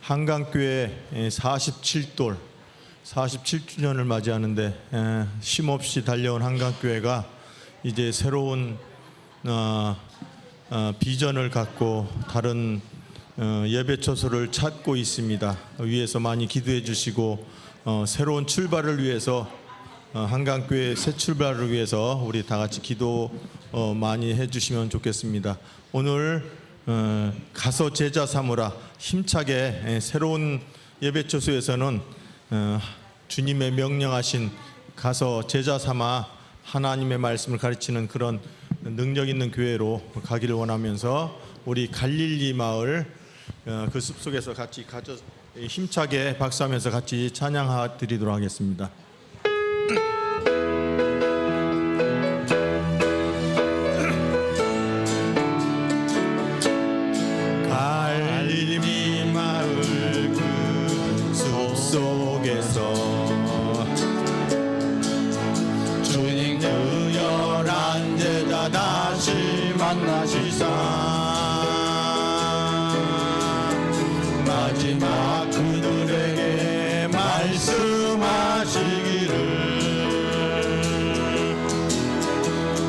한강교회 47주년을 맞이하는데 쉼없이 달려온 한강교회가 이제 새로운 비전을 갖고 다른 예배 처소를 찾고 있습니다. 위에서 많이 기도해 주시고 새로운 출발을 위해서 한강교회 새 출발을 위해서 우리 다 같이 기도 많이 해주시면 좋겠습니다. 오늘 가서 제자 삼으라, 힘차게 새로운 예배처소에서는 주님의 명령하신 가서 제자 삼아 하나님의 말씀을 가르치는 그런 능력 있는 교회로 가기를 원하면서 우리 갈릴리 마을 그 숲속에서 같이 힘차게 박수하면서 같이 찬양 드리도록 하겠습니다. 갈릴리 마을 그 숲속에서 주님 그 열한 제자 다시 만나시사 마지막 그들에게 말씀하시기를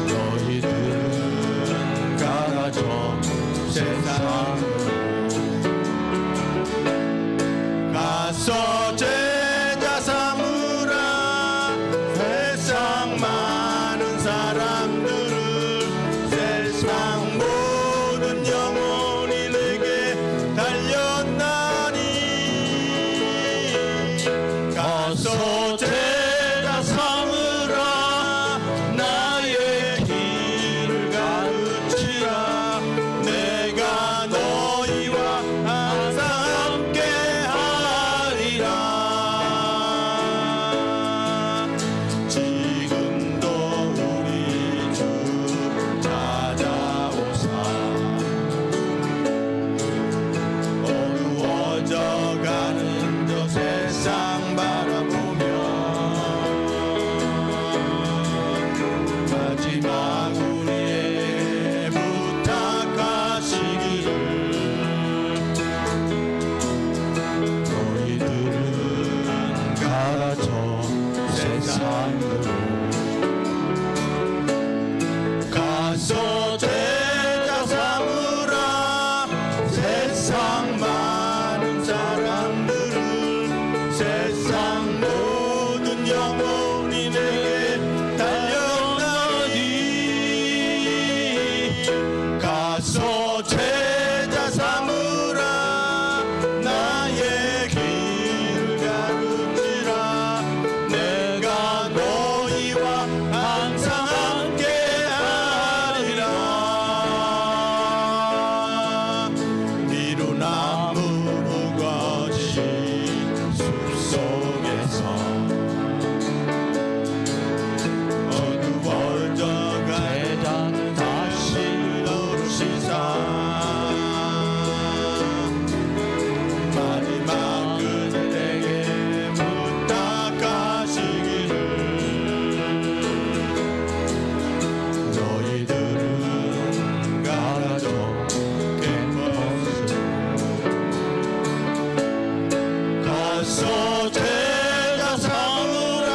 너희들은 가라져 세상으로 가서 제자 삼으라 세상 많은 사람들을 세상 모든 영혼이 내게 달렸나니 가서 제자 삼으라 나의 길을 가르치라 내가 너희와 항상 함께하리라 지금도 우리 주 찾아오사 어두워져가는 저 세상 바라보며 마지막 우리에게 부탁하시기를 너희들은 가라져 세상으로 가서 제자 삼으라 세상 많은 사람들을 세상 모든 영혼이 내게 달려나니 가서 제자 삼으라 나의 길을 가르치라 내가 너희와 항상 함께하리라 미루나무 거진 숲속에서 어두워져가 대장을 다시 누르시사 마지막 그들에게 부탁하시기를 너희들은 가라져 캠퍼스 가서 제자 삼으라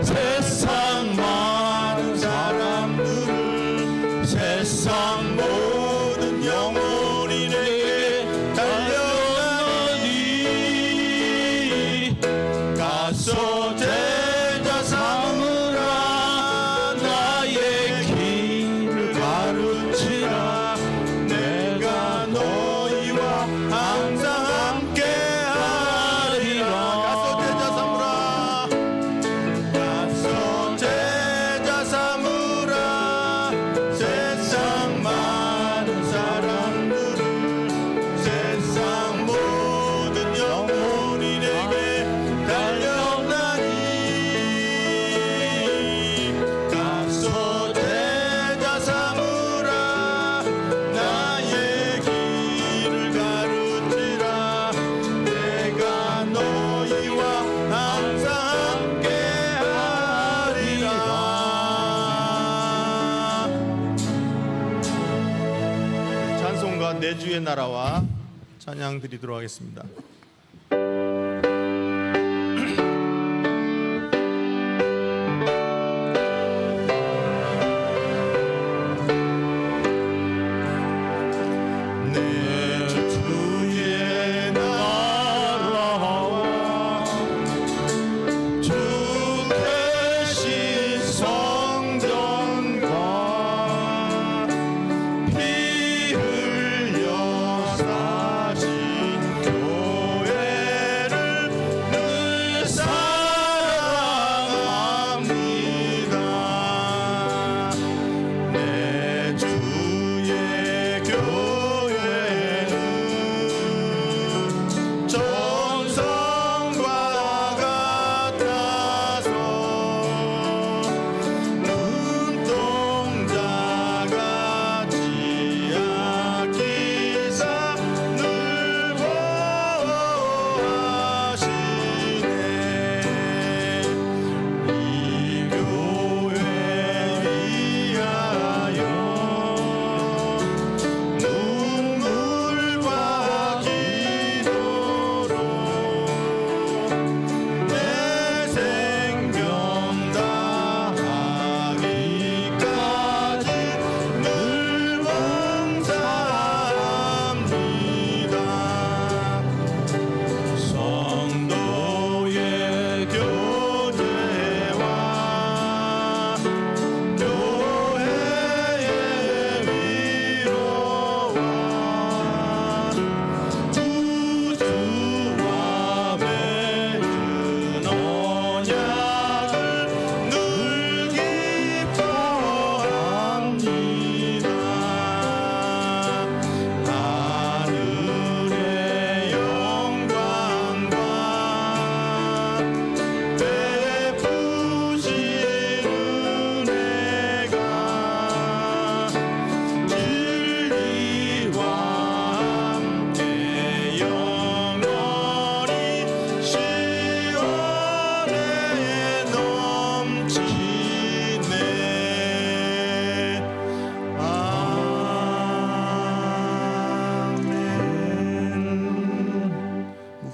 세상 많은 사람들을 세상 모든 영혼이 내게 달려나니 가서 제자 삼으라 나의 길을 가르치라 내가 너희와 항상 함께하리라 가서 제자 삼으라 가서 제자 삼으라 세상 많은 사람들을 세상 모든 영혼이 내게 달려나니 가서 제자 삼으라 나의 길을 가르치라 내가 너희와 항상 함께하리라. 찬송가 내 주의 나라와 찬양 드리도록 하겠습니다.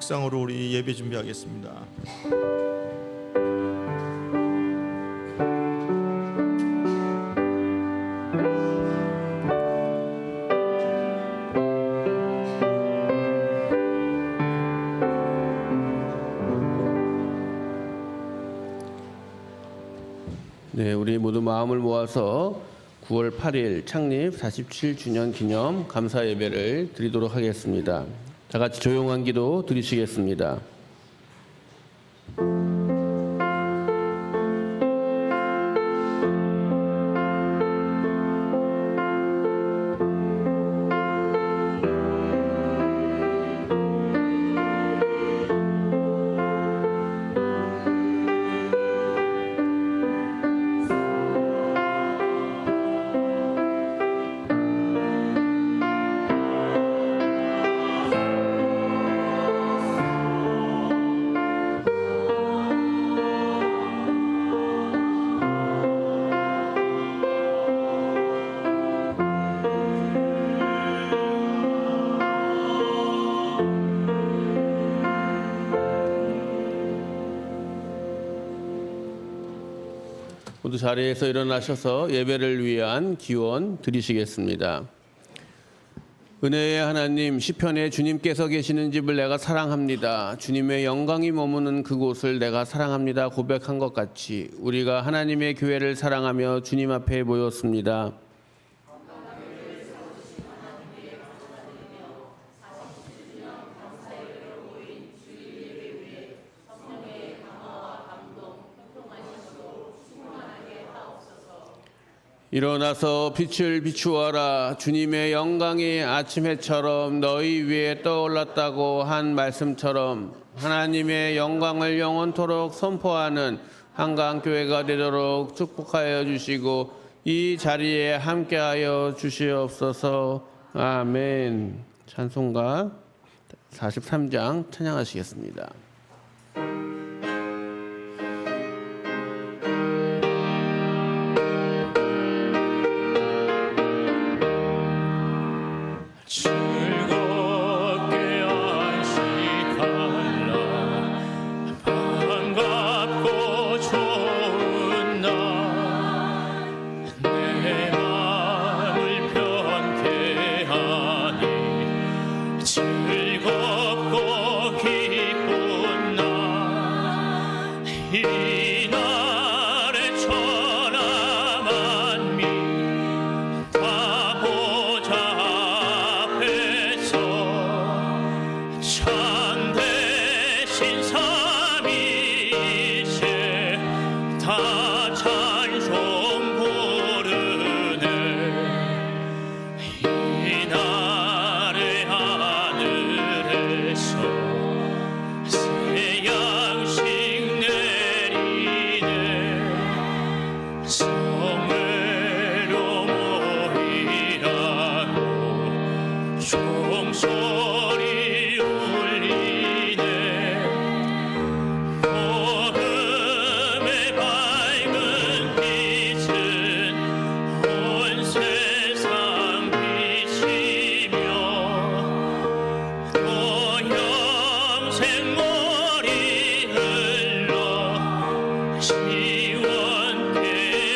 묵상으로 우리 예배 준비하겠습니다. 네, 우리 모두 마음을 모아서 9월 8일 창립 47주년 기념 감사 예배를 드리도록 하겠습니다. 다 같이 조용한 기도 드리시겠습니다. 모두 자리에서 일어나셔서 예배를 위한 기원 드리시겠습니다. 은혜의 하나님, 시편에 주님께서 계시는 집을 내가 사랑합니다. 주님의 영광이 머무는 그곳을 내가 사랑합니다. 고백한 것 같이 우리가 하나님의 교회를 사랑하며 주님 앞에 모였습니다. 일어나서 빛을 비추어라. 주님의 영광이 아침 해처럼 너희 위에 떠올랐다고 한 말씀처럼 하나님의 영광을 영원토록 선포하는 한강교회가 되도록 축복하여 주시고 이 자리에 함께하여 주시옵소서. 아멘. 찬송가 43장 찬양하시겠습니다. 즐겁게 성회로 모이라고 종소리 울리네. 복음의 밝은 빛은 온 세상 비치며 또 영생물이 흘러 시원케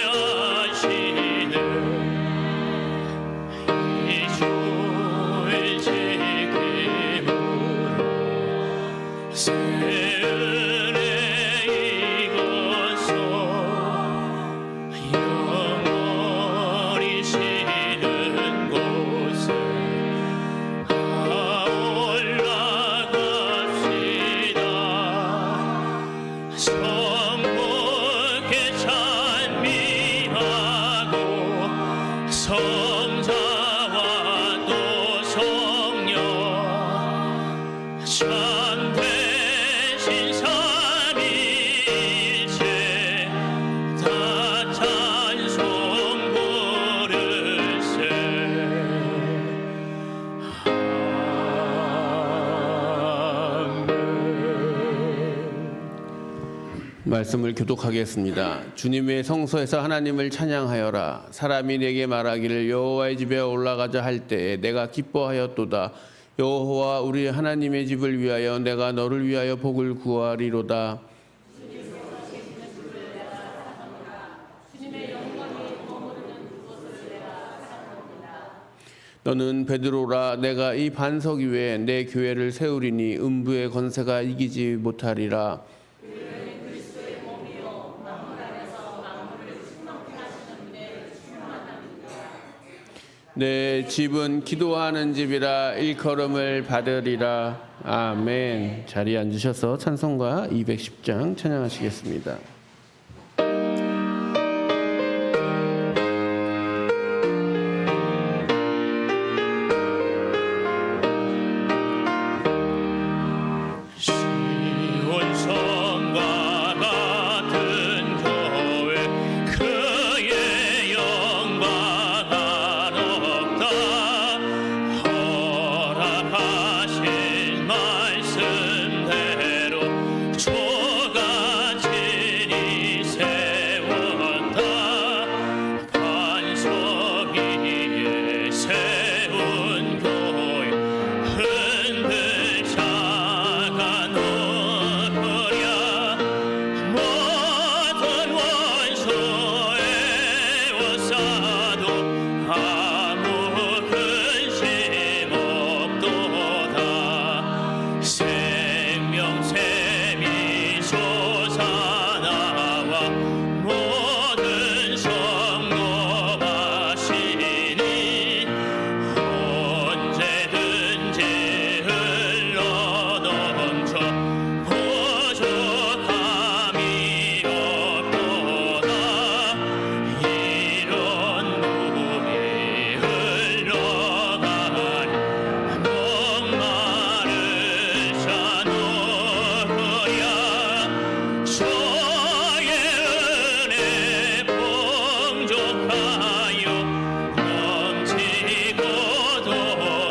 하시네. 이 주의 지킴으로 새 은혜 이것서 영원히 쉬는 곳에 올라갑시다. 성부께 찬미하고 성자와 또 성령 참되신 삼위일체 다 찬송 부르세. 말씀을 교독하겠습니다. 주님의 성소에서 하나님을 찬양하여라. 사람이 내게 말하기를 여호와의 집에 올라가자 할 때에 내가 기뻐하였도다. 여호와 우리 하나님의 집을 위하여 내가 너를 위하여 복을 구하리로다. 너는 베드로라. 내가 이 반석 위에 내 교회를 세우리니 음부의 권세가 이기지 못하리라. 내 집은 기도하는 집이라 일컬음을 받으리라. 아멘. 자리에 앉으셔서 찬송가 210장 찬양하시겠습니다. 시온성과 같은 교회 그의 영광 한없다. 허락하신 말씀대로 초가진이 세웠다. 반석 위에 세운 교회 흔들 자가 놓으랴. 모든 원수에 워싸도 아무 근심 없도다. 생명샘이 솟아나와 모든 성공하시니 언제든지 흘러넘쳐 부족함이 없도다. 이런 물이 흘러가니 목마를 샤놓으랴. 주의 은혜 풍족하여 넘치고도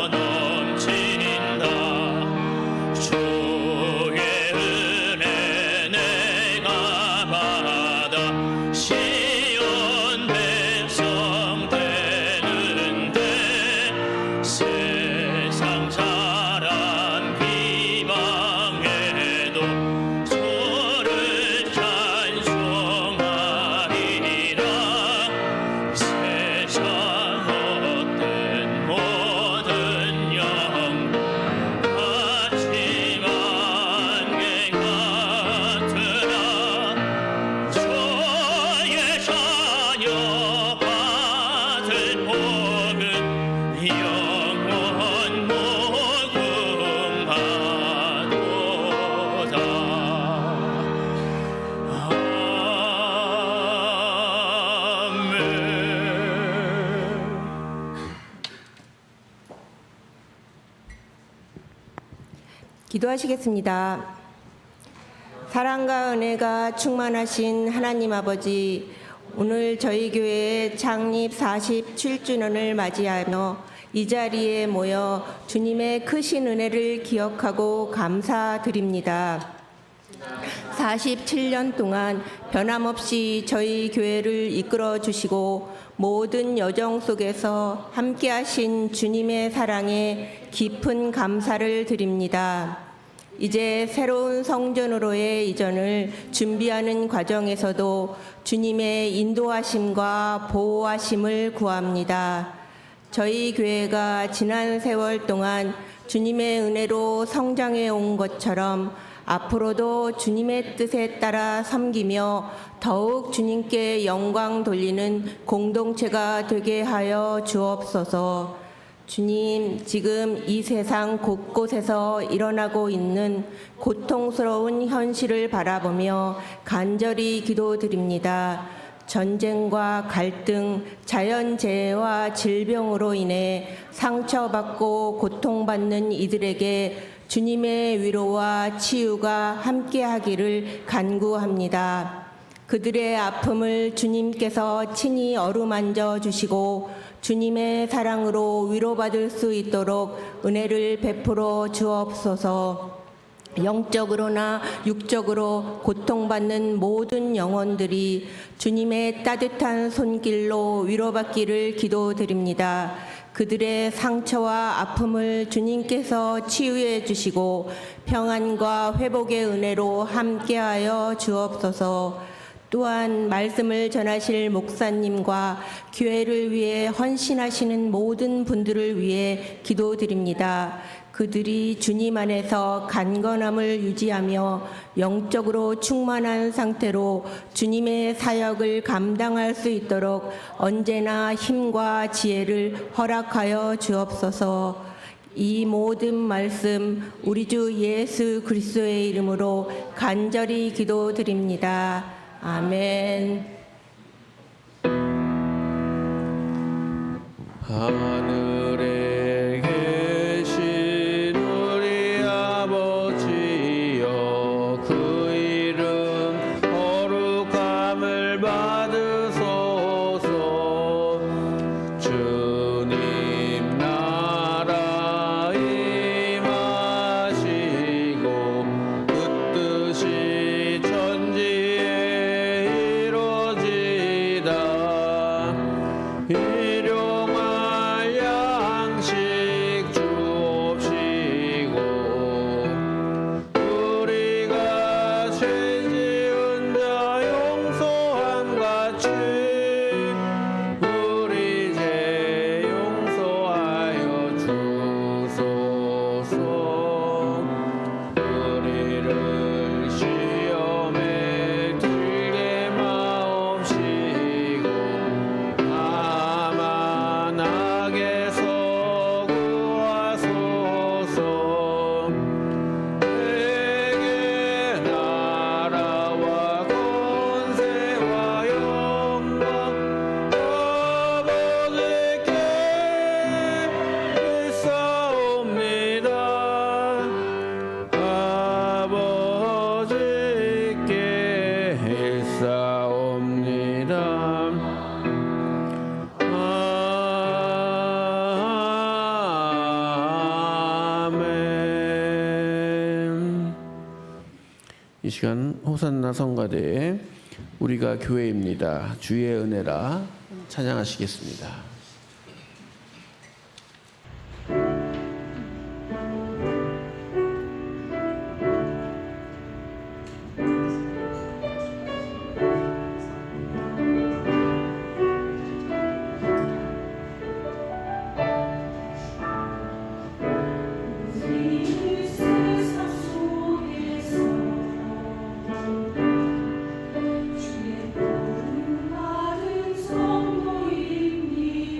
넘친다. 주의 은혜 내가 받아 시온 백성 되는데 세상 사람 비방해도 주를 찬송하리라. 세상 얻든 모든 영광 하지만 게 같으나 주의 자녀 받을 복은 영원 무궁하도다. 기도하시겠습니다. 사랑과 은혜가 충만하신 하나님 아버지, 오늘 저희 교회의 창립 47주년을 맞이하며 이 자리에 모여 주님의 크신 은혜를 기억하고 감사드립니다. 47년 동안 변함없이 저희 교회를 이끌어 주시고 모든 여정 속에서 함께하신 주님의 사랑에 깊은 감사를 드립니다. 이제 새로운 성전으로의 이전을 준비하는 과정에서도 주님의 인도하심과 보호하심을 구합니다. 저희 교회가 지난 세월 동안 주님의 은혜로 성장해 온 것처럼 앞으로도 주님의 뜻에 따라 섬기며 더욱 주님께 영광 돌리는 공동체가 되게 하여 주옵소서. 주님, 지금 이 세상 곳곳에서 일어나고 있는 고통스러운 현실을 바라보며 간절히 기도드립니다. 전쟁과 갈등, 자연재해와 질병으로 인해 상처받고 고통받는 이들에게 주님의 위로와 치유가 함께하기를 간구합니다. 그들의 아픔을 주님께서 친히 어루만져 주시고 주님의 사랑으로 위로받을 수 있도록 은혜를 베풀어 주옵소서. 영적으로나 육적으로 고통받는 모든 영혼들이 주님의 따뜻한 손길로 위로받기를 기도드립니다. 그들의 상처와 아픔을 주님께서 치유해 주시고 평안과 회복의 은혜로 함께하여 주옵소서. 또한 말씀을 전하실 목사님과 교회를 위해 헌신하시는 모든 분들을 위해 기도드립니다. 그들이 주님 안에서 간건함을 유지하며 영적으로 충만한 상태로 주님의 사역을 감당할 수 있도록 언제나 힘과 지혜를 허락하여 주옵소서. 이 모든 말씀 우리 주 예수 그리스도의 이름으로 간절히 기도드립니다. 아멘. 하늘에 계신 우리 아버지여, 그 이름 거룩함을 받으소서. 주님 나라 임하시고 그 뜻이 천지에 이루어지다. 일용할 양식 주옵시고 우리가 죄 지은 자 용서함 같이 우리 죄 용서하여 주소서. 우리를 시험에 들게 마옵시고 다만 악에서 구하소서. 내게 나라와 권세와 영광 아버지께 있사옵니다. 아버지께 있사옵니다. 아멘. 이 시간 호산나 성가대에 우리가 교회입니다. 주의 은혜라 찬양하시겠습니다. 세상 속에서 주의 복음 받은 성도입니다.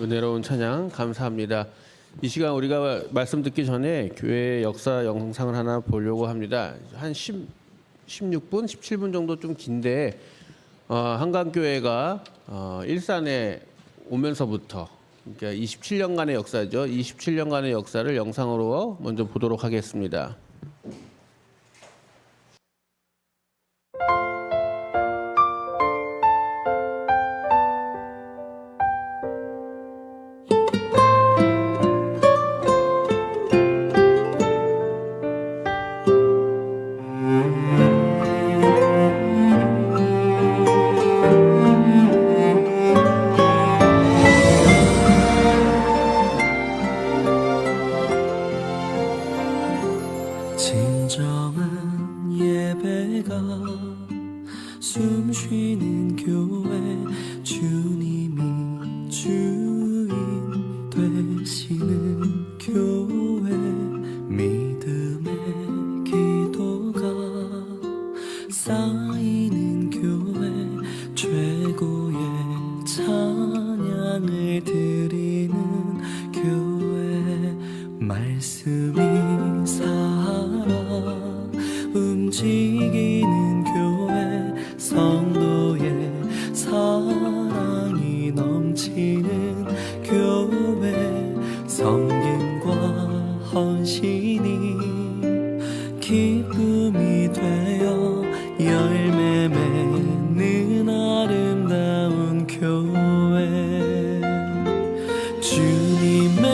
은혜로운 찬양 감사합니다. 이 시간 우리가 말씀 듣기 전에 교회 역사 영상을 하나 보려고 합니다. 한 16분, 17분 정도 좀 긴데 한강교회가 일산에 오면서부터 그러니까 27년간의 역사죠. 27년간의 역사를 영상으로 먼저 보도록 하겠습니다. 진정한 예배가 숨쉬는 교회 주님이 주인 되시는 교회 믿음의 기도가 쌓이는 교회 최고의 찬양을 드리는 교회 말씀이 움직이는 교회 성도의 사랑이 넘치는 교회 섬김과 헌신이 기쁨이 되어 열매 맺는 아름다운 교회 주님의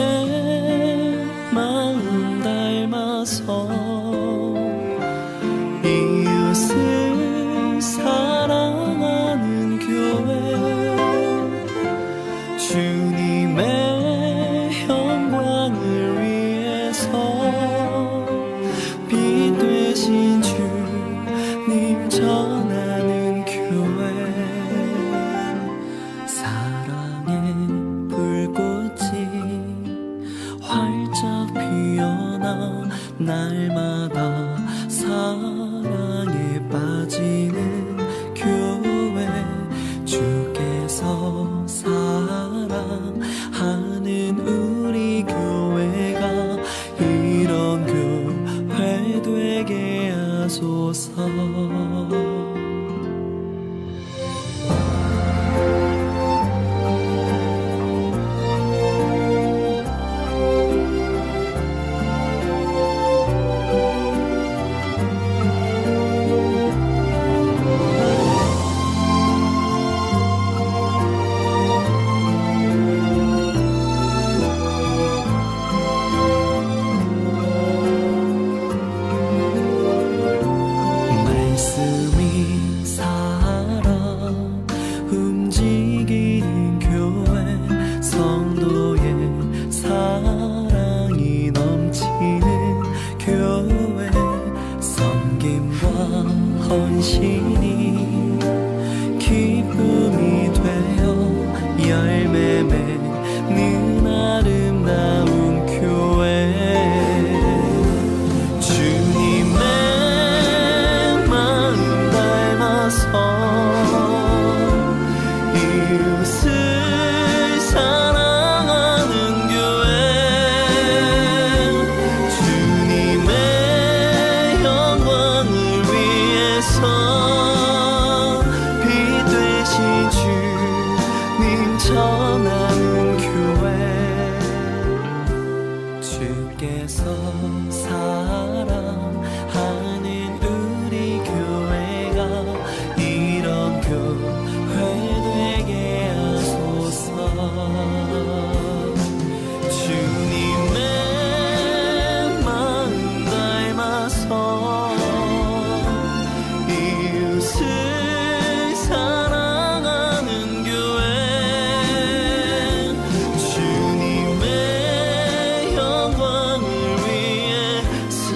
마음 닮아서 이웃을 사랑하는 교회 주님의 영광을 위해서 빛 되신 주님 전하는 교회 사랑의 불꽃이 활짝 피어나 날마다 사랑에 빠지는 교회 주께서 사랑하는 우리 교회가 이런 교회 되게 하소서 헌신이 기쁨이 되어 열매 맺는 아름다운 교회 주님의 마음 닮아서 이웃을 사랑하는 교회 주님의 영광을 빛 되신 주님 전하는 교회 주께서 사랑하는 우리 교회가 이런 교회 되게 하소서 주님의 마음 닮아서 이웃을 사랑하는 교회 주님의 영광을 위해서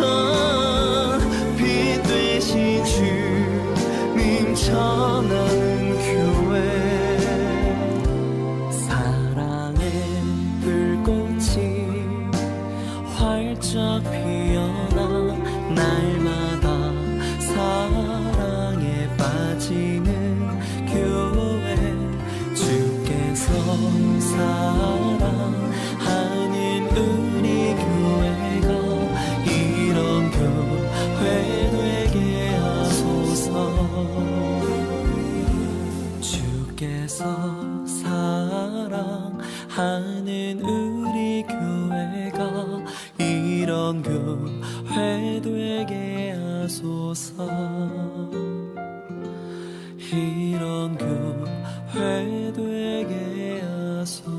빛 되신 주님 전하는 교회 사랑의 불꽃이 활짝 피어나 날마다 사랑에 빠지는 교회 주께서 사랑하는 우리 교회가 이런 교회 되게 하소서. 이런 교회 되게 하소서.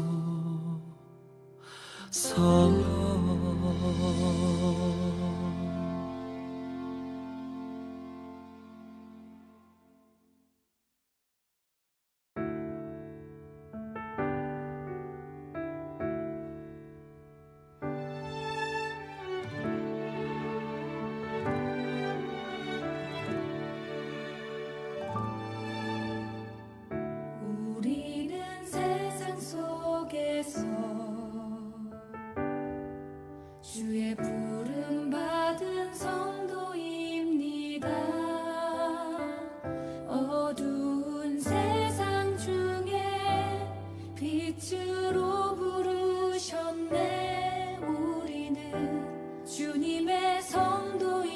우리는 세상 속에서 주의 부름 받은 성도입니다. 어두운 세상 중에 빛으로 부르셨네. 우리는 주님의 성도입니다.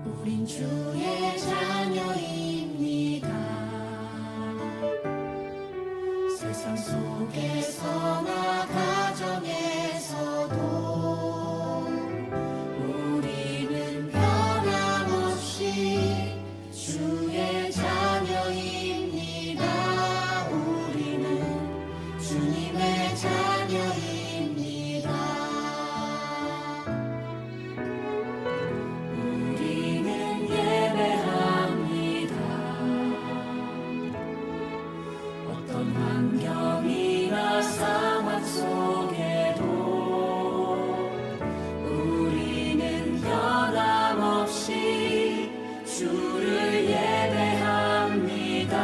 우린 주의 자녀입니다. 세상 속에서나 가정에서도 우리는 변함없이 주의 자녀입니다. 우리는 주님의 자녀입니다. 우리는 예배합니다. 어떤 환경이나 상황 속에도 우리는 변함없이 주를 예배합니다.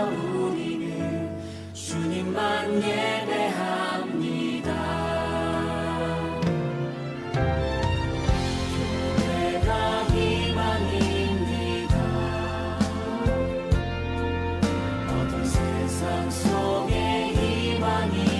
우리는 주님만 예배합니다. 교회가 희망입니다. 어떤 세상 속에 희망이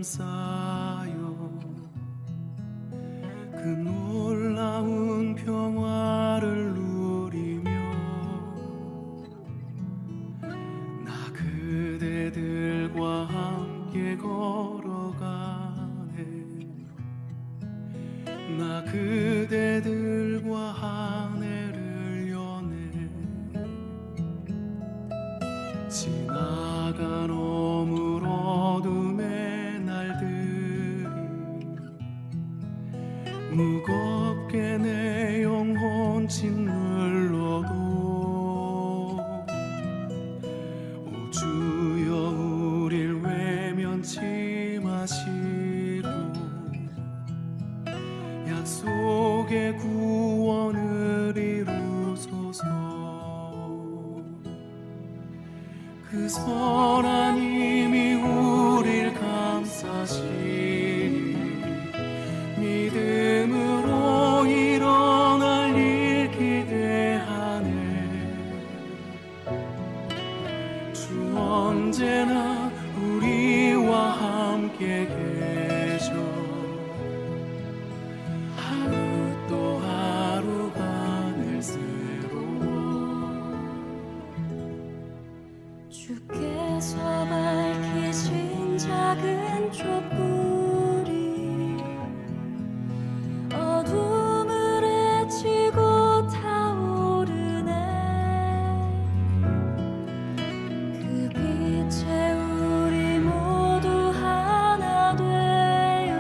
감싸요 그 놀라운 평화를 누리며 나 그대들과 함께 걸어가네 나 그대들과 하늘을 여네 지나간 어물 어둠의 날들이 무겁게 내 영혼 짓눌러도 오 주여 우릴 외면치 마시고 약속의 구원을 이루소서 그 선한 힘이 우릴 감싸시니 믿음으로 일어날 일 기대하네 주 언제나 우리와 함께 계셔 하루 또 하루가 늘 새로워 주께서 밝히신 작은 촛불이 어둠을 헤치고 타오르네 그 빛에 우리 모두 하나 되어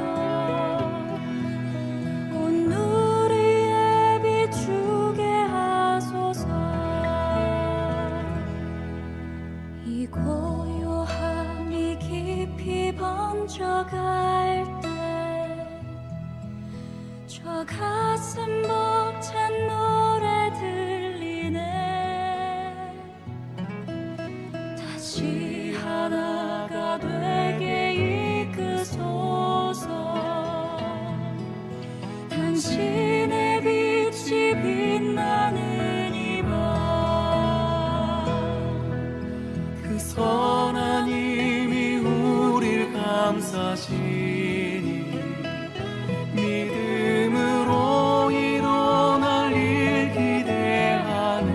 온 누리에 비추게 하소서 이 고요함이 깊이 번져갈 때 저 가슴 벅찬 노래 들리네 다시 하나가 되게 이끄소서 당신의 빛이 빛나는 이밤 그 선한 힘이 우릴 감싸시니 믿음으로 일어날 일 기대하네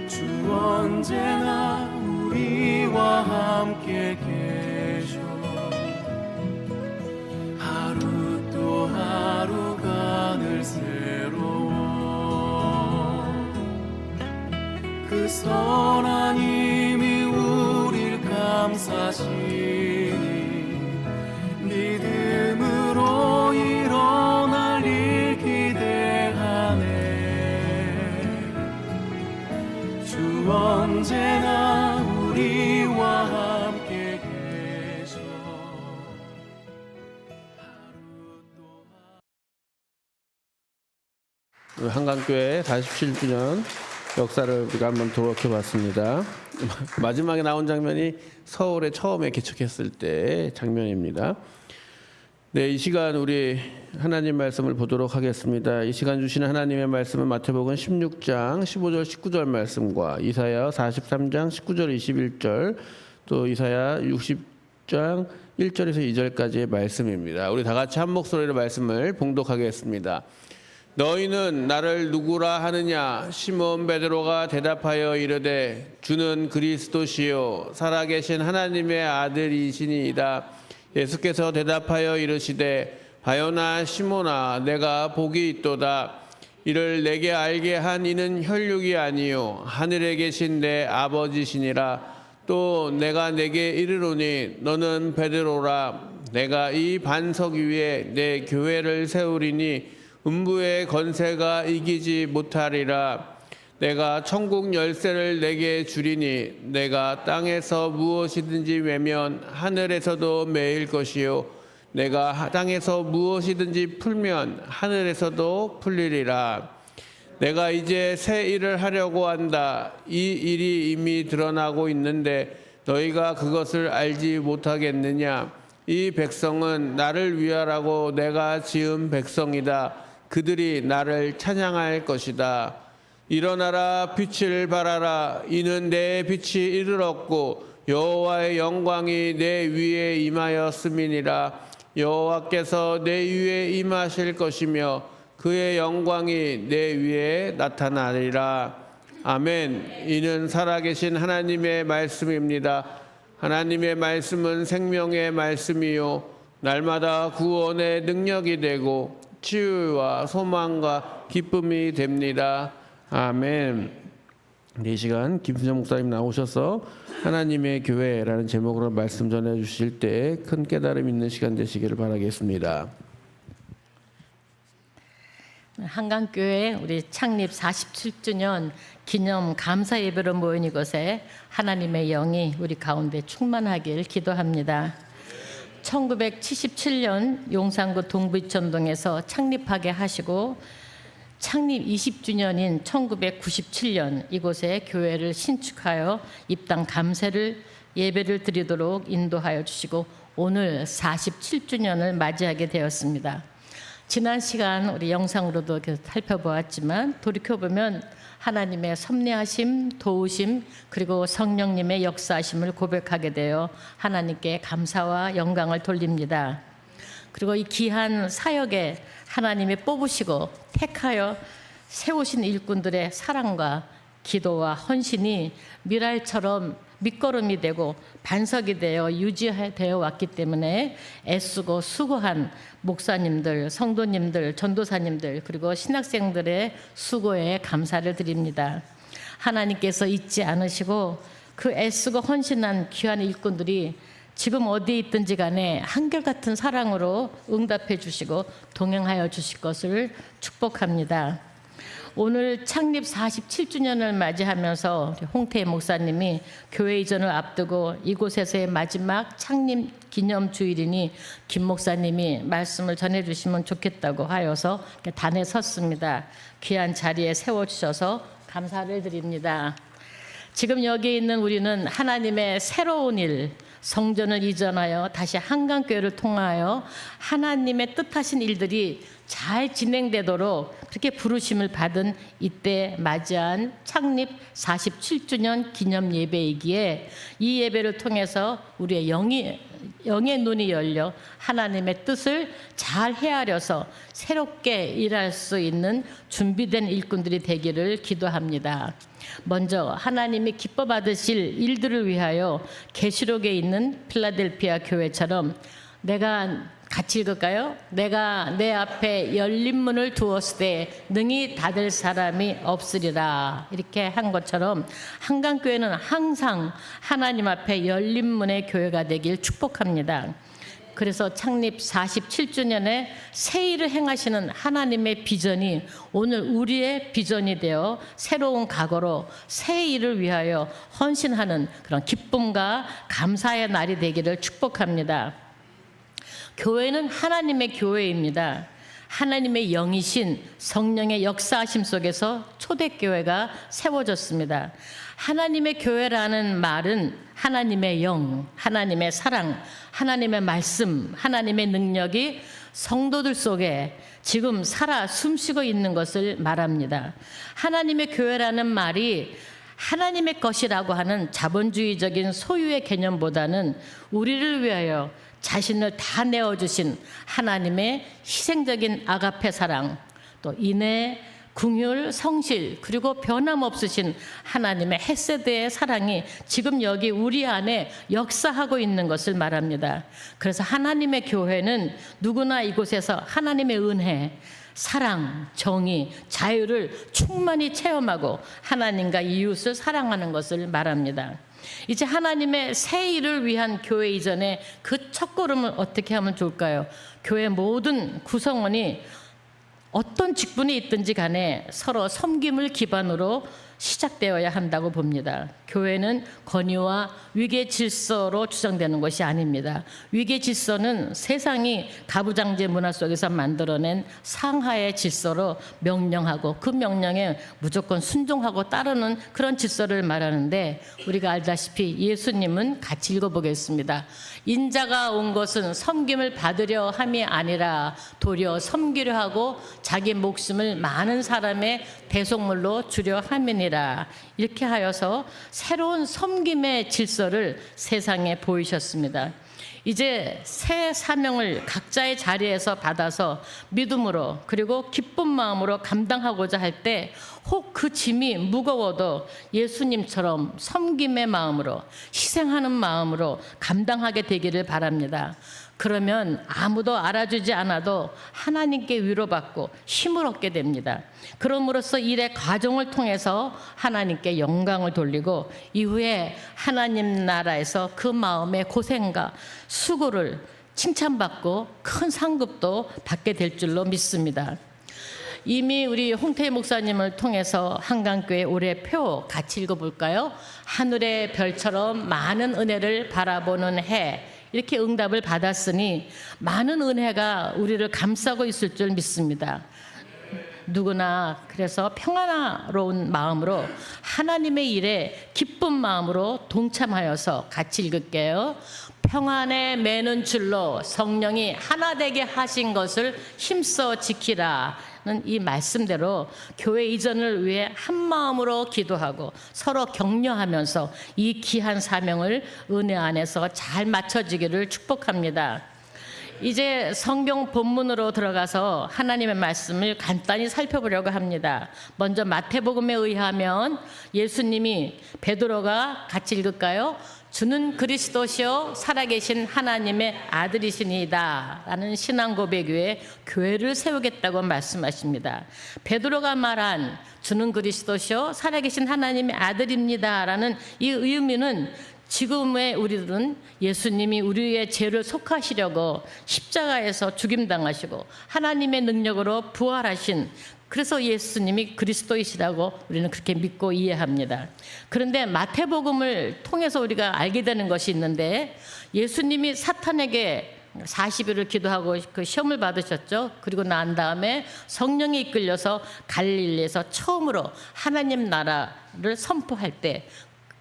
주 언제나 우리와 함께 계셔 하루 또 하루가 늘 새로워 그 선한 힘이 우릴 감싸시니 믿음으로 일어날 일 기대하네 주 언제나 우리와 함께 계셔 하루 또 한강교회 47주년 역사를 우리가 한번 돌이켜봤습니다. 마지막에 나온 장면이 서울에 처음에 개척했을 때 장면입니다. 네, 이 시간 우리 하나님 말씀을 보도록 하겠습니다. 이 시간 주시는 하나님의 말씀은 마태복음 16장 15절 19절 말씀과 이사야 43장 19절 21절 또 이사야 60장 1절에서 2절까지의 말씀입니다. 우리 다 같이 한 목소리로 말씀을 봉독하겠습니다. 너희는 나를 누구라 하느냐? 시몬 베드로가 대답하여 이르되 주는 그리스도시요 살아계신 하나님의 아들이시니이다. 예수께서 대답하여 이르시되 바요나 시몬아 내가 복이 있도다. 이를 내게 알게 한 이는 혈육이 아니요 하늘에 계신 내 아버지시니라. 또 내가 내게 이르노니 너는 베드로라. 내가 이 반석 위에 내 교회를 세우리니 음부의 건세가 이기지 못하리라. 내가 천국 열쇠를 내게 주리니 내가 땅에서 무엇이든지 매면 하늘에서도 매일 것이요 내가 땅에서 무엇이든지 풀면 하늘에서도 풀리리라. 내가 이제 새 일을 하려고 한다. 이 일이 이미 드러나고 있는데 너희가 그것을 알지 못하겠느냐? 이 백성은 나를 위하라고 내가 지은 백성이다. 그들이 나를 찬양할 것이다. 일어나라 빛을 발하라. 이는 내 빛이 이르렀고 여호와의 영광이 내 위에 임하였음이니라. 여호와께서 내 위에 임하실 것이며 그의 영광이 내 위에 나타나리라. 아멘. 이는 살아계신 하나님의 말씀입니다. 하나님의 말씀은 생명의 말씀이요 날마다 구원의 능력이 되고 치유와 소망과 기쁨이 됩니다. 아멘. 이 시간 김순정 목사님 나오셔서 하나님의 교회라는 제목으로 말씀 전해 주실 때 큰 깨달음 있는 시간 되시기를 바라겠습니다. 한강교회 우리 창립 47주년 기념 감사 예배로 모인 이곳에 하나님의 영이 우리 가운데 충만하길 기도합니다. 1977년 용산구 동부이천동에서 창립하게 하시고 창립 20주년인 1997년 이곳에 교회를 신축하여 입당 감사를 예배를 드리도록 인도하여 주시고 오늘 47주년을 맞이하게 되었습니다. 지난 시간 우리 영상으로도 살펴보았지만 돌이켜보면 하나님의 섭리하심, 도우심 그리고 성령님의 역사하심을 고백하게 되어 하나님께 감사와 영광을 돌립니다. 그리고 이 귀한 사역에 하나님이 뽑으시고 택하여 세우신 일꾼들의 사랑과 기도와 헌신이 미랄처럼 밑거름이 되고 반석이 되어 유지되어 왔기 때문에 애쓰고 수고한 목사님들, 성도님들, 전도사님들 그리고 신학생들의 수고에 감사를 드립니다. 하나님께서 잊지 않으시고 그 애쓰고 헌신한 귀한 일꾼들이 지금 어디에 있든지 간에 한결같은 사랑으로 응답해 주시고 동행하여 주실 것을 축복합니다. 오늘 창립 47주년을 맞이하면서 홍태 목사님이 교회 이전을 앞두고 이곳에서의 마지막 창립 기념 주일이니 김 목사님이 말씀을 전해주시면 좋겠다고 하여서 단에 섰습니다. 귀한 자리에 세워주셔서 감사를 드립니다. 지금 여기 있는 우리는 하나님의 새로운 일, 성전을 이전하여 다시 한강교회를 통하여 하나님의 뜻하신 일들이 잘 진행되도록 그렇게 부르심을 받은 이때 맞이한 창립 47주년 기념 예배이기에 이 예배를 통해서 우리의 영의 눈이 열려 하나님의 뜻을 잘 헤아려서 새롭게 일할 수 있는 준비된 일꾼들이 되기를 기도합니다. 먼저 하나님이 기뻐 받으실 일들을 위하여 계시록에 있는 필라델피아 교회처럼 내가 같이 읽을까요? 내가 내 앞에 열린 문을 두었을 때 능히 닫을 사람이 없으리라. 이렇게 한 것처럼 한강교회는 항상 하나님 앞에 열린 문의 교회가 되길 축복합니다. 그래서 창립 47주년에 새 일을 행하시는 하나님의 비전이 오늘 우리의 비전이 되어 새로운 각오로 새 일을 위하여 헌신하는 그런 기쁨과 감사의 날이 되기를 축복합니다. 교회는 하나님의 교회입니다. 하나님의 영이신 성령의 역사하심 속에서 초대교회가 세워졌습니다. 하나님의 교회라는 말은 하나님의 영, 하나님의 사랑, 하나님의 말씀, 하나님의 능력이 성도들 속에 지금 살아 숨쉬고 있는 것을 말합니다. 하나님의 교회라는 말이 하나님의 것이라고 하는 자본주의적인 소유의 개념보다는 우리를 위하여 자신을 다 내어주신 하나님의 희생적인 아가페 사랑, 또 인애, 긍휼, 성실, 그리고 변함없으신 하나님의 헤세드의 사랑이 지금 여기 우리 안에 역사하고 있는 것을 말합니다. 그래서 하나님의 교회는 누구나 이곳에서 하나님의 은혜, 사랑, 정의, 자유를 충만히 체험하고 하나님과 이웃을 사랑하는 것을 말합니다. 이제 하나님의 새 일을 위한 교회 이전에 그 첫걸음을 어떻게 하면 좋을까요? 교회 모든 구성원이 어떤 직분이 있든지 간에 서로 섬김을 기반으로 시작되어야 한다고 봅니다. 교회는 권위와 위계 질서로 주장되는 것이 아닙니다. 위계 질서는 세상이 가부장제 문화 속에서 만들어낸 상하의 질서로 명령하고 그 명령에 무조건 순종하고 따르는 그런 질서를 말하는데, 우리가 알다시피 예수님은 같이 읽어보겠습니다. 인자가 온 것은 섬김을 받으려 함이 아니라 도리어 섬기려 하고 자기 목숨을 많은 사람의 대속물로 주려 함이니라. 이렇게 하여서 새로운 섬김의 질서를 세상에 보이셨습니다. 이제 새 사명을 각자의 자리에서 받아서 믿음으로 그리고 기쁜 마음으로 감당하고자 할 때 혹 그 짐이 무거워도 예수님처럼 섬김의 마음으로, 희생하는 마음으로 감당하게 되기를 바랍니다. 그러면 아무도 알아주지 않아도 하나님께 위로받고 힘을 얻게 됩니다. 그럼으로써 일의 과정을 통해서 하나님께 영광을 돌리고 이후에 하나님 나라에서 그 마음의 고생과 수고를 칭찬받고 큰 상급도 받게 될 줄로 믿습니다. 이미 우리 홍태희 목사님을 통해서 한강교회 올해 표 같이 읽어볼까요? 하늘의 별처럼 많은 은혜를 바라보는 해, 이렇게 응답을 받았으니 많은 은혜가 우리를 감싸고 있을 줄 믿습니다. 누구나 그래서 평안로운 마음으로 하나님의 일에 기쁜 마음으로 동참하여서 같이 읽을게요. 평안에 매는 줄로 성령이 하나 되게 하신 것을 힘써 지키라. 이 말씀대로 교회 이전을 위해 한 마음으로 기도하고 서로 격려하면서 이 귀한 사명을 은혜 안에서 잘 마쳐지기를 축복합니다. 이제 성경 본문으로 들어가서 하나님의 말씀을 간단히 살펴보려고 합니다. 먼저 마태복음에 의하면 예수님이, 베드로가 같이 읽을까요? 주는 그리스도시요 살아계신 하나님의 아들이시니이다 라는 신앙 고백 위에 교회를 세우겠다고 말씀하십니다. 베드로가 말한 주는 그리스도시요 살아계신 하나님의 아들입니다 라는 이 의미는, 지금의 우리들은 예수님이 우리의 죄를 속하시려고 십자가에서 죽임당하시고 하나님의 능력으로 부활하신, 그래서 예수님이 그리스도이시라고 우리는 그렇게 믿고 이해합니다. 그런데 마태복음을 통해서 우리가 알게 되는 것이 있는데, 예수님이 사탄에게 40일을 기도하고 그 시험을 받으셨죠. 그리고 난 다음에 성령이 이끌려서 갈릴리에서 처음으로 하나님 나라를 선포할 때,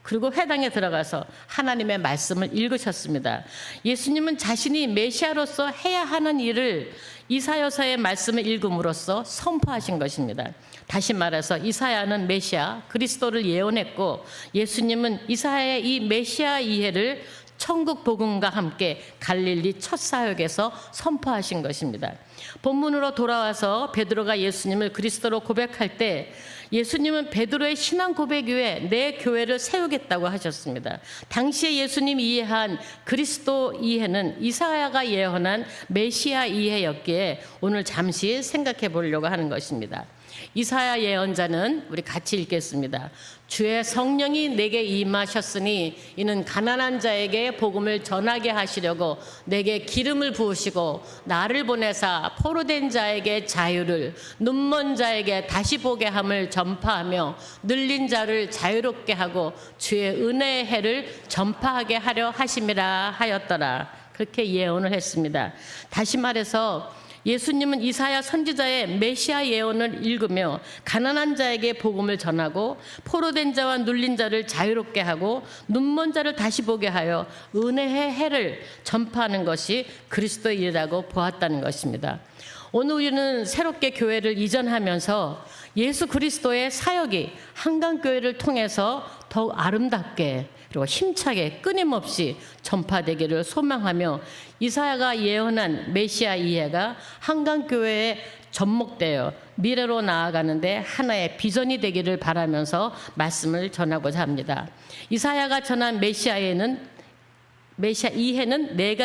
그리고 회당에 들어가서 하나님의 말씀을 읽으셨습니다. 예수님은 자신이 메시아로서 해야 하는 일을 이사야서의 말씀을 읽음으로써 선포하신 것입니다. 다시 말해서 이사야는 메시아 그리스도를 예언했고, 예수님은 이사야의 이 메시아 이해를 천국 복음과 함께 갈릴리 첫 사역에서 선포하신 것입니다. 본문으로 돌아와서 베드로가 예수님을 그리스도로 고백할 때, 예수님은 베드로의 신앙 고백 위에 내 교회를 세우겠다고 하셨습니다. 당시에 예수님이 이해한 그리스도 이해는 이사야가 예언한 메시아 이해였기에 오늘 잠시 생각해 보려고 하는 것입니다. 이사야 예언자는 우리 같이 읽겠습니다. 주의 성령이 내게 임하셨으니 이는 가난한 자에게 복음을 전하게 하시려고 내게 기름을 부으시고 나를 보내사 포로된 자에게 자유를, 눈먼 자에게 다시 보게 함을 전파하며 눌린 자를 자유롭게 하고 주의 은혜의 해를 전파하게 하려 하심이라 하였더라. 그렇게 예언을 했습니다. 다시 말해서 예수님은 이사야 선지자의 메시아 예언을 읽으며 가난한 자에게 복음을 전하고 포로된 자와 눌린 자를 자유롭게 하고 눈먼 자를 다시 보게 하여 은혜의 해를 전파하는 것이 그리스도의 일이라고 보았다는 것입니다. 오늘 우리는 새롭게 교회를 이전하면서 예수 그리스도의 사역이 한강교회를 통해서 더욱 아름답게 그리고 힘차게 끊임없이 전파되기를 소망하며, 이사야가 예언한 메시아 이해가 한강교회에 접목되어 미래로 나아가는데 하나의 비전이 되기를 바라면서 말씀을 전하고자 합니다. 이사야가 전한 메시아 이해는 네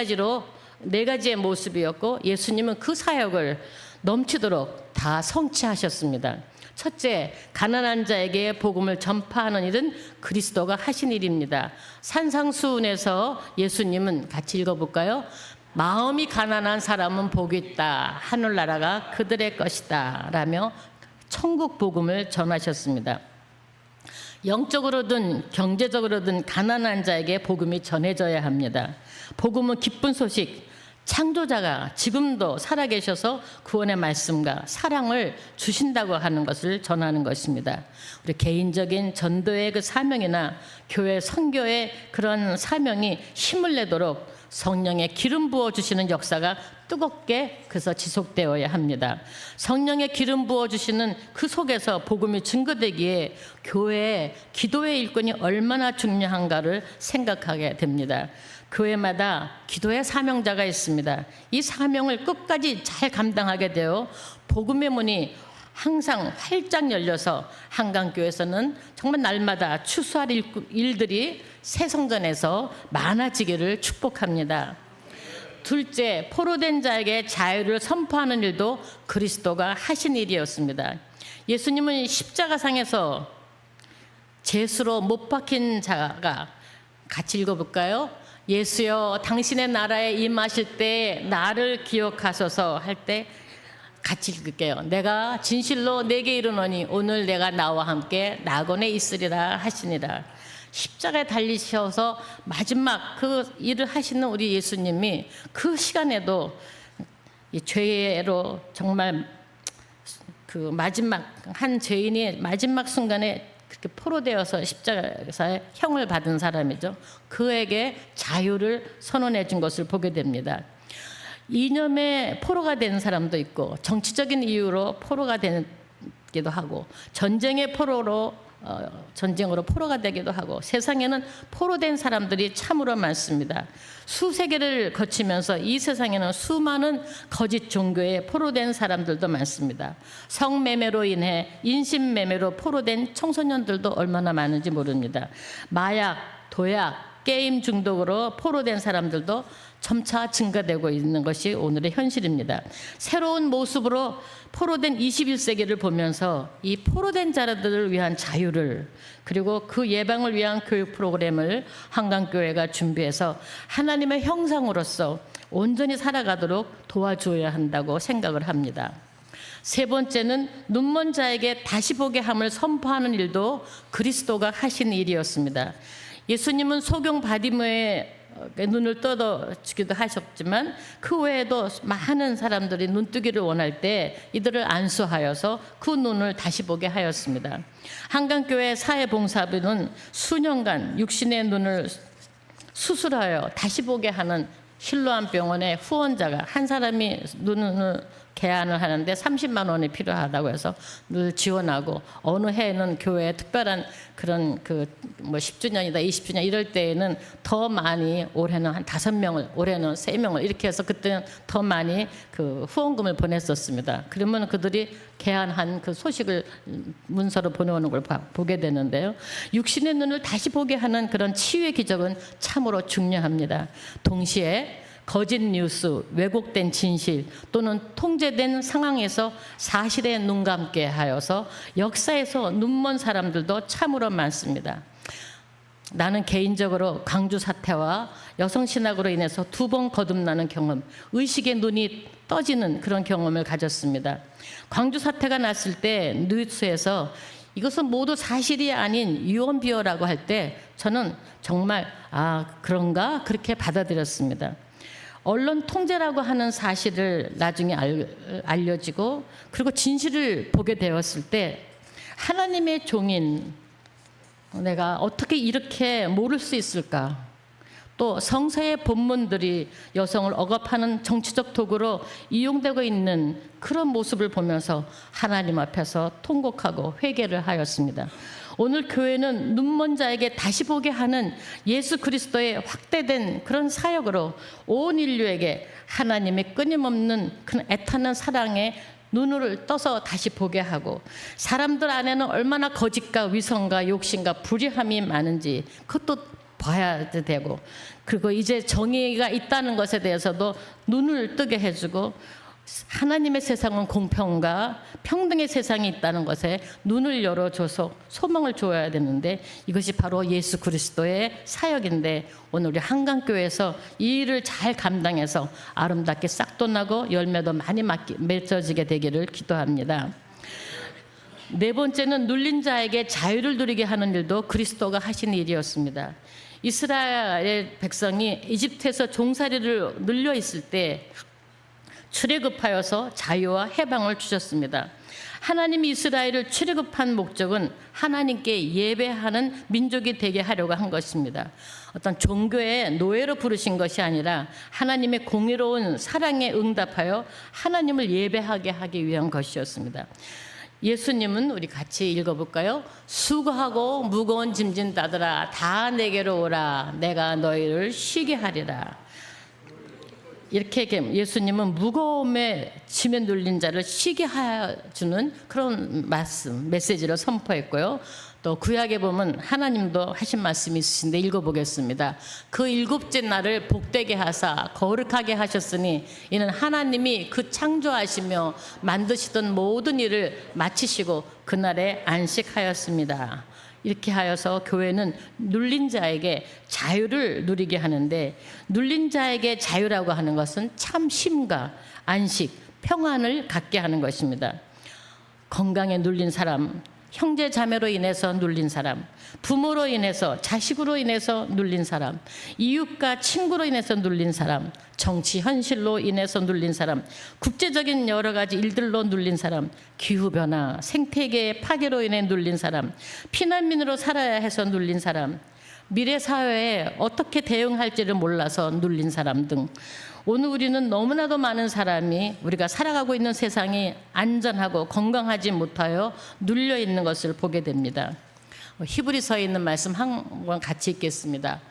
가지의 모습이었고, 예수님은 그 사역을 넘치도록 다 성취하셨습니다. 첫째, 가난한 자에게 복음을 전파하는 일은 그리스도가 하신 일입니다. 산상수훈에서 예수님은 같이 읽어볼까요? 마음이 가난한 사람은 복이 있다. 하늘나라가 그들의 것이다. 라며 천국 복음을 전하셨습니다. 영적으로든 경제적으로든 가난한 자에게 복음이 전해져야 합니다. 복음은 기쁜 소식, 창조자가 지금도 살아계셔서 구원의 말씀과 사랑을 주신다고 하는 것을 전하는 것입니다. 우리 개인적인 전도의 그 사명이나 교회 선교의 그런 사명이 힘을 내도록 성령의 기름 부어 주시는 역사가 뜨겁게 그래서 지속되어야 합니다. 성령의 기름 부어 주시는 그 속에서 복음이 증거되기에 교회의 기도의 일꾼이 얼마나 중요한가를 생각하게 됩니다. 교회마다 기도의 사명자가 있습니다. 이 사명을 끝까지 잘 감당하게 되어 복음의 문이 항상 활짝 열려서 한강교회에서는 정말 날마다 추수할 일들이 새 성전에서 많아지기를 축복합니다. 둘째, 포로된 자에게 자유를 선포하는 일도 그리스도가 하신 일이었습니다. 예수님은 십자가상에서 제수로 못 박힌 자가, 같이 읽어볼까요? 예수여 당신의 나라에 임하실 때 나를 기억하소서 할 때 같이 읽을게요. 내가 진실로 내게 이르노니 오늘 내가 나와 함께 낙원에 있으리라 하시니라. 십자가에 달리셔서 마지막 그 일을 하시는 우리 예수님이 그 시간에도 이 죄로 정말 그 마지막 한 죄인이 마지막 순간에 그렇게 포로되어서 십자가에 형을 받은 사람이죠. 그에게 자유를 선언해 준 것을 보게 됩니다. 이념의 포로가 된 사람도 있고 정치적인 이유로 포로가 되기도 하고 전쟁의 포로로 전쟁으로 포로가 되기도 하고 세상에는 포로된 사람들이 참으로 많습니다. 수세기를 거치면서 이 세상에는 수많은 거짓 종교에 포로된 사람들도 많습니다. 성매매로 인해 인신매매로 포로된 청소년들도 얼마나 많은지 모릅니다. 마약, 도약, 게임 중독으로 포로된 사람들도 점차 증가되고 있는 것이 오늘의 현실입니다. 새로운 모습으로 포로된 21세기를 보면서 이 포로된 자들을 위한 자유를 그리고 그 예방을 위한 교육 프로그램을 한강교회가 준비해서 하나님의 형상으로서 온전히 살아가도록 도와줘야 한다고 생각을 합니다. 세 번째는 눈먼 자에게 다시 보게 함을 선포하는 일도 그리스도가 하신 일이었습니다. 예수님은 소경 바디메의 눈을 뜯어주기도 하셨지만 그 외에도 많은 사람들이 눈뜨기를 원할 때 이들을 안수하여서 그 눈을 다시 보게 하였습니다. 한강교회 사회봉사부는 수년간 육신의 눈을 수술하여 다시 보게 하는 실로암 병원의 후원자가 한 사람이 눈을 개안을 하는데 30만 원이 필요하다고 해서 늘 지원하고 어느 해에는 교회에 특별한 그런 뭐 10주년이다 20주년 이럴 때에는 더 많이 올해는 한 5명을 올해는 3명을 이렇게 해서 그때는 더 많이 그 후원금을 보냈었습니다. 그러면 그들이 개안한 그 소식을 문서로 보내오는 걸 보게 되는데요. 육신의 눈을 다시 보게 하는 그런 치유의 기적은 참으로 중요합니다. 동시에 거짓 뉴스, 왜곡된 진실 또는 통제된 상황에서 사실에 눈 감게 하여서 역사에서 눈먼 사람들도 참으로 많습니다. 나는 개인적으로 광주 사태와 여성신학으로 인해서 2번 거듭나는 경험, 의식의 눈이 떠지는 그런 경험을 가졌습니다. 광주 사태가 났을 때 뉴스에서 이것은 모두 사실이 아닌 유언비어라고 할 때 저는 정말 그런가 그렇게 받아들였습니다. 언론 통제라고 하는 사실을 나중에 알려지고 그리고 진실을 보게 되었을 때 하나님의 종인 내가 어떻게 이렇게 모를 수 있을까? 또 성서의 본문들이 여성을 억압하는 정치적 도구로 이용되고 있는 그런 모습을 보면서 하나님 앞에서 통곡하고 회개를 하였습니다. 오늘 교회는 눈먼 자에게 다시 보게 하는 예수 그리스도의 확대된 그런 사역으로 온 인류에게 하나님의 끊임없는 그런 애타는 사랑에 눈을 떠서 다시 보게 하고 사람들 안에는 얼마나 거짓과 위선과 욕심과 불의함이 많은지 그것도 봐야 되고 그리고 이제 정의가 있다는 것에 대해서도 눈을 뜨게 해주고 하나님의 세상은 공평과 평등의 세상이 있다는 것에 눈을 열어줘서 소망을 줘야 되는데 이것이 바로 예수 그리스도의 사역인데 오늘 우리 한강교회에서 이 일을 잘 감당해서 아름답게 싹도 나고 열매도 많이 맺어지게 되기를 기도합니다. 네 번째는 눌린 자에게 자유를 누리게 하는 일도 그리스도가 하신 일이었습니다. 이스라엘 백성이 이집트에서 종살이를 눌려 있을 때 출애굽하여서 자유와 해방을 주셨습니다. 하나님이 이스라엘을 출애굽한 목적은 하나님께 예배하는 민족이 되게 하려고 한 것입니다. 어떤 종교의 노예로 부르신 것이 아니라 하나님의 공의로운 사랑에 응답하여 하나님을 예배하게 하기 위한 것이었습니다. 예수님은 우리 같이 읽어볼까요? 수고하고 무거운 짐진 자들아 다 내게로 오라 내가 너희를 쉬게 하리라. 이렇게 예수님은 무거움에 짐에 눌린 자를 쉬게 해주는 그런 말씀, 메시지를 선포했고요. 또 구약에 보면 하나님도 하신 말씀이 있으신데 읽어보겠습니다. 그 일곱째 날을 복되게 하사 거룩하게 하셨으니 이는 하나님이 그 창조하시며 만드시던 모든 일을 마치시고 그날에 안식하였습니다. 이렇게 하여서 교회는 눌린 자에게 자유를 누리게 하는데, 눌린 자에게 자유라고 하는 것은 참 쉼과 안식, 평안을 갖게 하는 것입니다. 건강에 눌린 사람, 형제 자매로 인해서 눌린 사람, 부모로 인해서, 자식으로 인해서 눌린 사람, 이웃과 친구로 인해서 눌린 사람, 정치 현실로 인해서 눌린 사람, 국제적인 여러 가지 일들로 눌린 사람, 기후변화, 생태계의 파괴로 인해 눌린 사람, 피난민으로 살아야 해서 눌린 사람, 미래 사회에 어떻게 대응할지를 몰라서 눌린 사람 등, 오늘 우리는 너무나도 많은 사람이 우리가 살아가고 있는 세상이 안전하고 건강하지 못하여 눌려 있는 것을 보게 됩니다. 히브리서에 있는 말씀 한번 같이 읽겠습니다.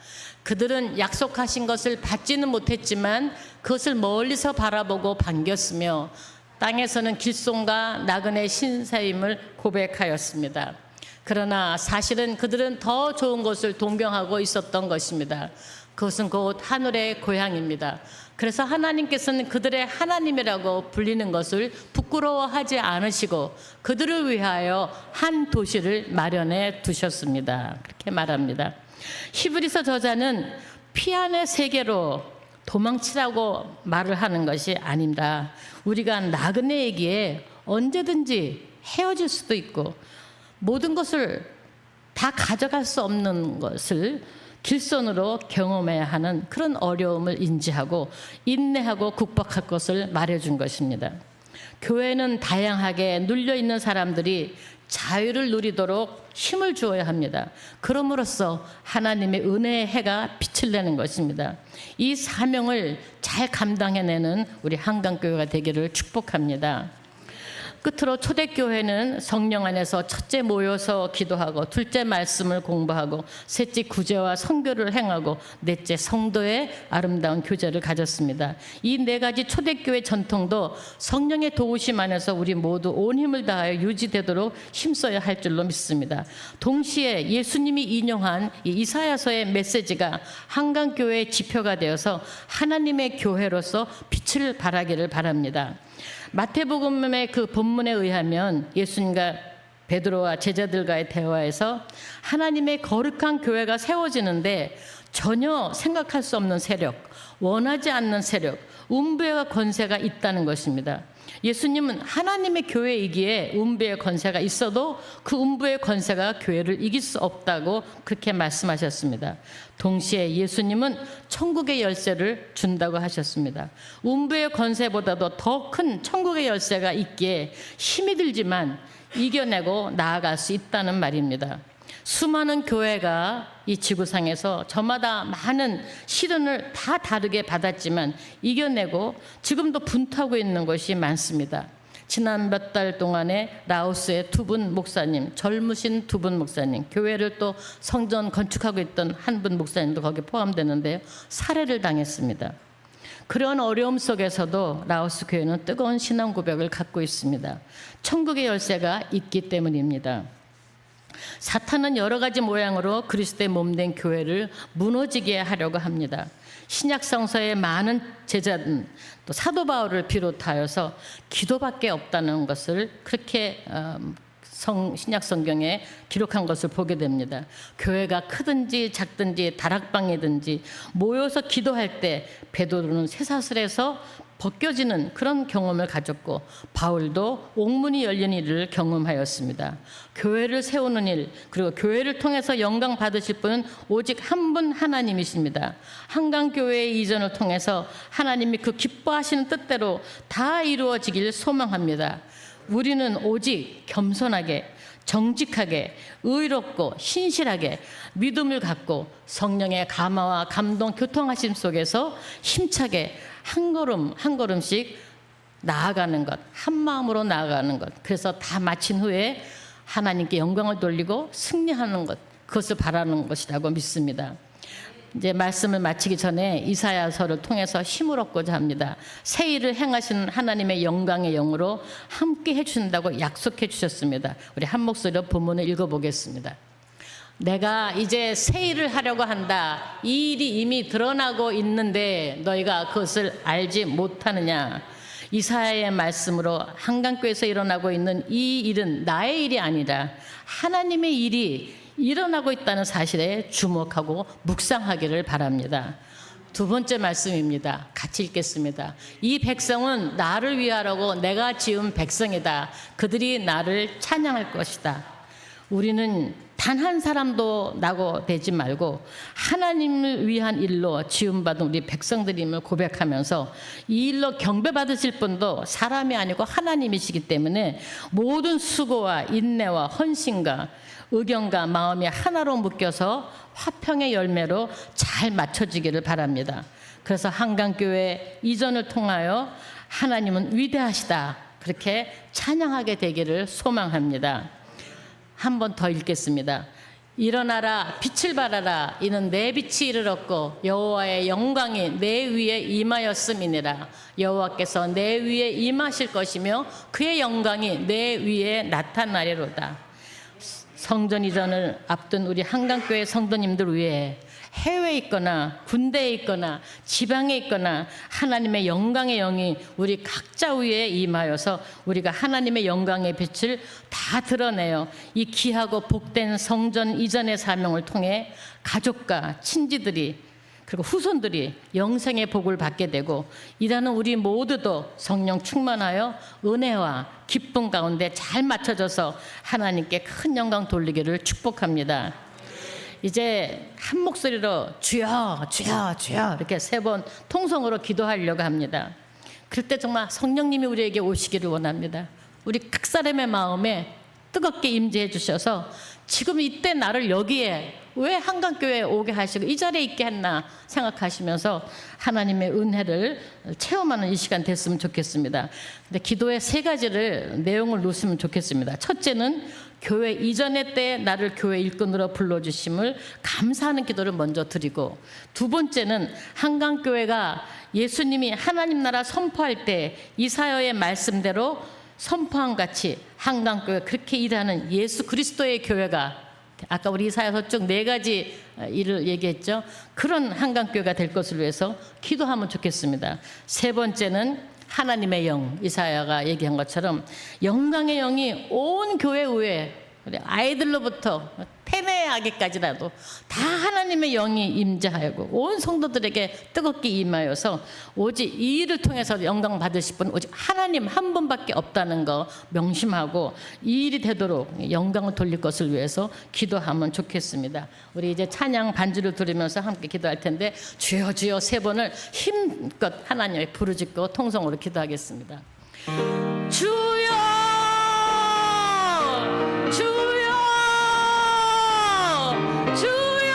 그들은 약속하신 것을 받지는 못했지만 그것을 멀리서 바라보고 반겼으며 땅에서는 길손과 나그네 신사임을 고백하였습니다. 그러나 사실은 그들은 더 좋은 것을 동경하고 있었던 것입니다. 그것은 곧 하늘의 고향입니다. 그래서 하나님께서는 그들의 하나님이라고 불리는 것을 부끄러워하지 않으시고 그들을 위하여 한 도시를 마련해 두셨습니다. 그렇게 말합니다. 히브리서 저자는 피안의 세계로 도망치라고 말을 하는 것이 아닙니다. 우리가 나그네이기에 언제든지 헤어질 수도 있고 모든 것을 다 가져갈 수 없는 것을 길손으로 경험해야 하는 그런 어려움을 인지하고 인내하고 극복할 것을 말해준 것입니다. 교회는 다양하게 눌려있는 사람들이 자유를 누리도록 힘을 주어야 합니다. 그럼으로써 하나님의 은혜의 해가 빛을 내는 것입니다. 이 사명을 잘 감당해내는 우리 한강교회가 되기를 축복합니다. 끝으로 초대교회는 성령 안에서 첫째 모여서 기도하고, 둘째 말씀을 공부하고, 셋째 구제와 선교를 행하고, 넷째 성도의 아름다운 교제를 가졌습니다. 이 네 가지 초대교회 전통도 성령의 도우심 안에서 우리 모두 온 힘을 다하여 유지되도록 힘써야 할 줄로 믿습니다. 동시에 예수님이 인용한 이 이사야서의 메시지가 한강교회의 지표가 되어서 하나님의 교회로서 빛을 발하기를 바랍니다. 마태복음의 그 본문에 의하면 예수님과 베드로와 제자들과의 대화에서 하나님의 거룩한 교회가 세워지는데 전혀 생각할 수 없는 세력, 원하지 않는 세력, 음부의 권세가 있다는 것입니다. 예수님은 하나님의 교회이기에 음부의 권세가 있어도 그 음부의 권세가 교회를 이길 수 없다고 그렇게 말씀하셨습니다. 동시에 예수님은 천국의 열쇠를 준다고 하셨습니다. 음부의 권세보다도 더 큰 천국의 열쇠가 있기에 힘이 들지만 이겨내고 나아갈 수 있다는 말입니다. 수많은 교회가 이 지구상에서 저마다 많은 시련을 다 다르게 받았지만 이겨내고 지금도 분투하고 있는 것이 많습니다. 지난 몇 달 동안에 라오스의 두 분 목사님, 젊으신 두 분 목사님, 교회를 또 성전 건축하고 있던 한 분 목사님도 거기에 포함되는데요, 살해를 당했습니다. 그런 어려움 속에서도 라오스 교회는 뜨거운 신앙 고백을 갖고 있습니다. 천국의 열쇠가 있기 때문입니다. 사탄은 여러 가지 모양으로 그리스도의 몸된 교회를 무너지게 하려고 합니다. 신약 성서의 많은 제자들, 또 사도 바울을 비롯하여서 기도밖에 없다는 것을 그렇게 신약 성경에 기록한 것을 보게 됩니다. 교회가 크든지 작든지 다락방이든지 모여서 기도할 때 베드로는 쇠사슬에서 벗겨지는 그런 경험을 가졌고 바울도 옥문이 열리는 일을 경험하였습니다. 교회를 세우는 일, 그리고 교회를 통해서 영광 받으실 분은 오직 한 분 하나님이십니다. 한강교회의 이전을 통해서 하나님이 그 기뻐하시는 뜻대로 다 이루어지길 소망합니다. 우리는 오직 겸손하게, 정직하게, 의롭고 신실하게 믿음을 갖고 성령의 감화와 감동 교통하심 속에서 힘차게 한 걸음 한 걸음씩 나아가는 것, 한 마음으로 나아가는 것. 그래서 다 마친 후에 하나님께 영광을 돌리고 승리하는 것, 그것을 바라는 것이라고 믿습니다. 이제 말씀을 마치기 전에 이사야서를 통해서 힘을 얻고자 합니다. 새 일을 행하시는 하나님의 영광의 영으로 함께 해주신다고 약속해 주셨습니다. 우리 한 목소리로 본문을 읽어보겠습니다. 내가 이제 새 일을 하려고 한다. 이 일이 이미 드러나고 있는데 너희가 그것을 알지 못하느냐. 이사야의 말씀으로 한강교회에서 일어나고 있는 이 일은 나의 일이 아니라 하나님의 일이 일어나고 있다는 사실에 주목하고 묵상하기를 바랍니다. 두 번째 말씀입니다. 같이 읽겠습니다. 이 백성은 나를 위하라고 내가 지은 백성이다. 그들이 나를 찬양할 것이다. 우리는 단 한 사람도 낙오되지 말고 하나님을 위한 일로 지음받은 우리 백성들임을 고백하면서 이 일로 경배받으실 분도 사람이 아니고 하나님이시기 때문에 모든 수고와 인내와 헌신과 의견과 마음이 하나로 묶여서 화평의 열매로 잘 맞춰지기를 바랍니다. 그래서 한강교회 이전을 통하여 하나님은 위대하시다, 그렇게 찬양하게 되기를 소망합니다. 한 번 더 읽겠습니다. 일어나라, 빛을 발하라. 이는 내 빛이 이르렀고 여호와의 영광이 내 위에 임하였음이니라. 여호와께서 내 위에 임하실 것이며 그의 영광이 내 위에 나타나리로다. 성전 이전을 앞둔 우리 한강교회 성도님들 위해 해외에 있거나 군대에 있거나 지방에 있거나 하나님의 영광의 영이 우리 각자 위에 임하여서 우리가 하나님의 영광의 빛을 다 드러내요. 이 귀하고 복된 성전 이전의 사명을 통해 가족과 친지들이 그리고 후손들이 영생의 복을 받게 되고 일하는 우리 모두도 성령 충만하여 은혜와 기쁨 가운데 잘 맞춰져서 하나님께 큰 영광 돌리기를 축복합니다. 이제 한 목소리로 주여 주여 주여 이렇게 3번 통성으로 기도하려고 합니다. 그럴 때 정말 성령님이 우리에게 오시기를 원합니다. 우리 각 사람의 마음에 뜨겁게 임재해 주셔서 지금 이때 나를 여기에 왜 한강교회에 오게 하시고 이 자리에 있게 했나 생각하시면서 하나님의 은혜를 체험하는 이 시간 됐으면 좋겠습니다. 근데 기도의 3가지를 내용을 놓으시면 좋겠습니다. 첫째는 교회 이전의 때에 나를 교회 일꾼으로 불러주심을 감사하는 기도를 먼저 드리고, 두 번째는 한강교회가 예수님이 하나님 나라 선포할 때 이사야의 말씀대로 선포한 같이 한강교회 그렇게 일하는 예수 그리스도의 교회가, 아까 우리 이사야서 쭉 4가지 일을 얘기했죠. 그런 한강교회가 될 것을 위해서 기도하면 좋겠습니다. 세 번째는 하나님의 영, 이사야가 얘기한 것처럼 영광의 영이 온 교회 위에 아이들로부터 태내아기까지라도 다 하나님의 영이 임재하고 온 성도들에게 뜨겁게 임하여서 오직 이 일을 통해서 영광 받으실 분 오직 하나님 한 분밖에 없다는 거 명심하고 이 일이 되도록 영광을 돌릴 것을 위해서 기도하면 좋겠습니다. 우리 이제 찬양 반주를 들으면서 함께 기도할 텐데 주여 주여 3번을 힘껏 하나님의 부르짖고 통성으로 기도하겠습니다. 주여 주여 주여.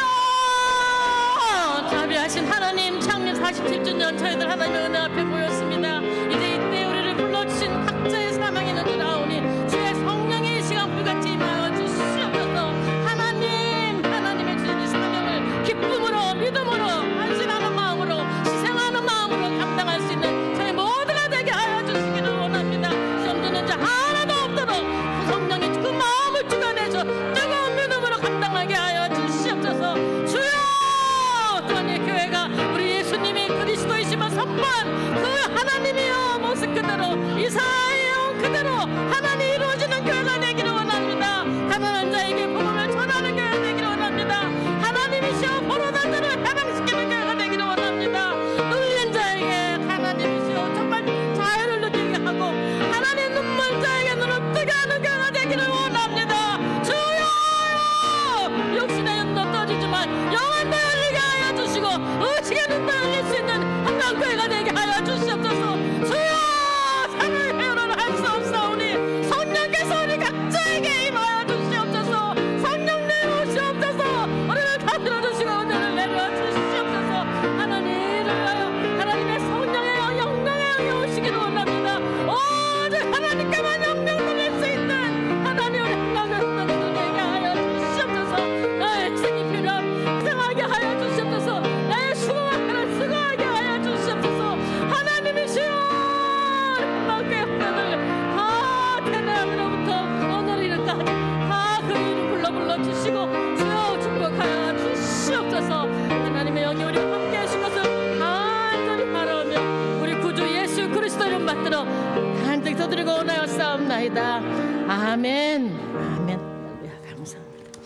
자비하신 하나님, 창립 47주년 저희들 하나님의 은혜 앞에 모였습니다. 이제 이때 우리를 불러주신 각자의 사명이 있는 줄 아오니 주의 성령의 이 시간 불같이 임하여 주시옵소서. 하나님의 주신 이 사명을 기쁨으로 믿음으로 안심하는 마음으로 희생하는 마음으로 감당할 수 있는 저희 모두가 되게 하여 주시기를 원합니다. 시험 드는 자 하나도 없도록 성령이 그 마음을 주관해서 뜨거운 믿음으로 감당하게 하여 주시옵소서. 주여, 또한 이 교회가 우리 예수님이 그리스도이시면 선포한 그 하나님이여 모습 그대로 이사야의 영 그대로 하나님 이루어지는 교회가 되기를 원합니다. 가난한 자에게 복음을 전하는 교회가 되기를 원합니다. 하나님이시여 포로자들을 해방시키는 교회가 되기를 원합니다. 눌린 자에게 하나님이시여 정말 영원히 날릴 수 있는 한강교회가 되게 하여 주시옵소서. 주여 삶을 회로는 할 수 없사오니 성령께서 우리 각자에게 임하여 주시옵소서. 성령 내려오시옵소서. 우리를 다스려 주시고 은혜를 내려 주시옵소서. 하나님을 하여 하나님의 성령의 영광의 영이 오시기를 원합니다. 오직 하나님께만 영광 돌릴 수 있는 하나님 우리 한강교회 되게 하여 주시옵소서. 나의 희생이 필요함 희생하게 하여 주시옵소서. 나의 수고하기를 수고하게 하여 주시옵소서. 하나님이시여 한강교회 형제들 다 태어남으로부터 오늘 이르까지 다 그 이름 불러 주시고 주여 축복하여 주시옵소서. 하나님의 영이 우리와 함께 하신 것을 간절히 바라오며 우리 구주 예수 그리스도 이름 받들어 간절히 드리고 원하여 싸움나이다. 아멘. 아멘. 할렐루야. 감사합니다.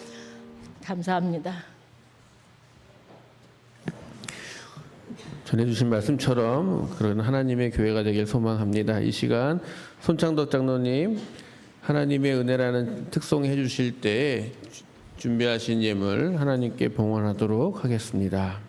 감사합니다. 전해주신 말씀처럼 그런 하나님의 교회가 되길 소망합니다. 이 시간 손창덕 장로님 하나님의 은혜라는 특송 해주실 때 준비하신 예물 하나님께 봉헌하도록 하겠습니다.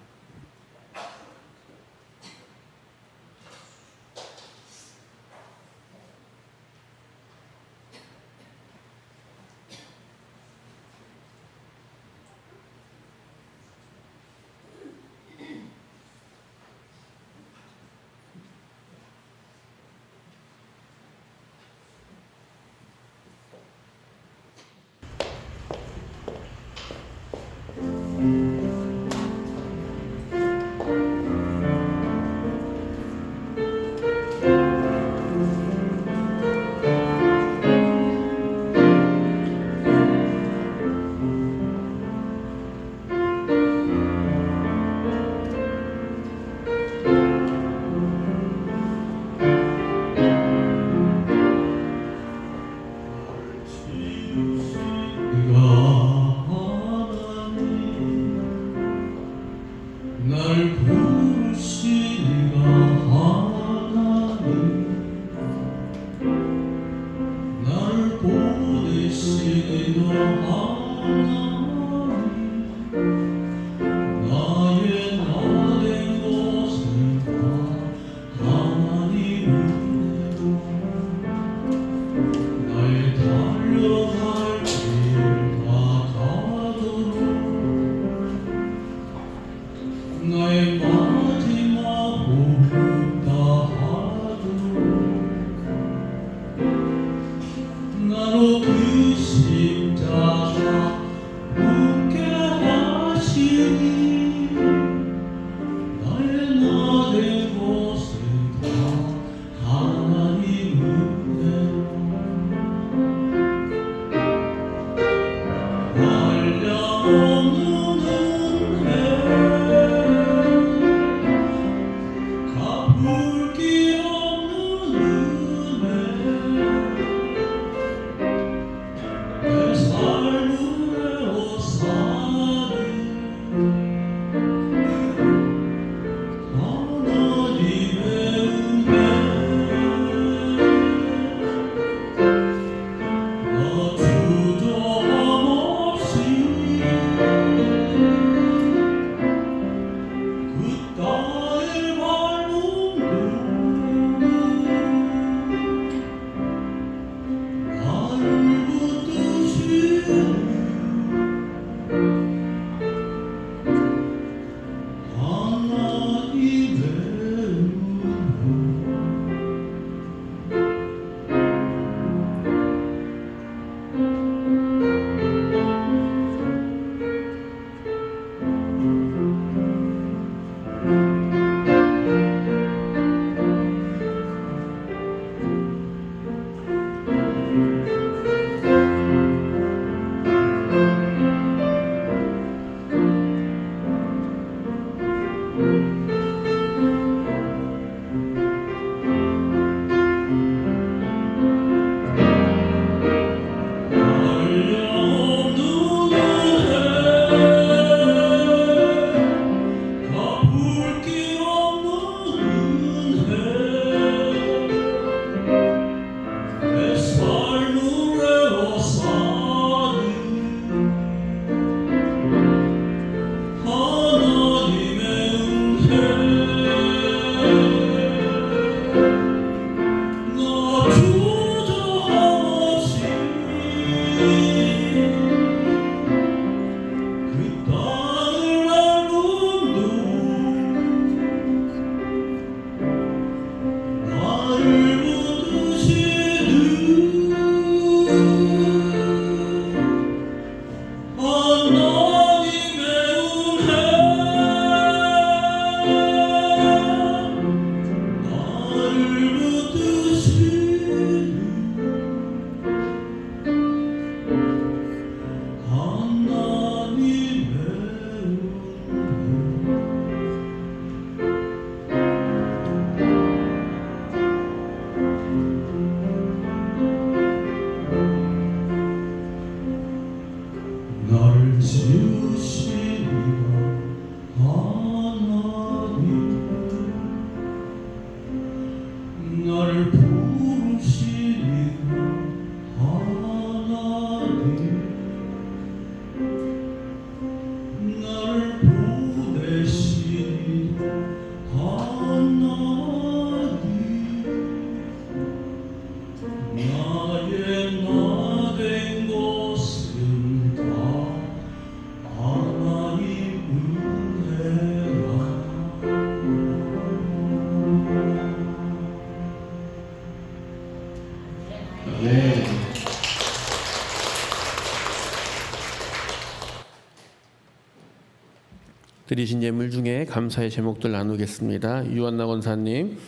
드리신 예물 중에 감사의 제목들 나누겠습니다. 유한나 권사님,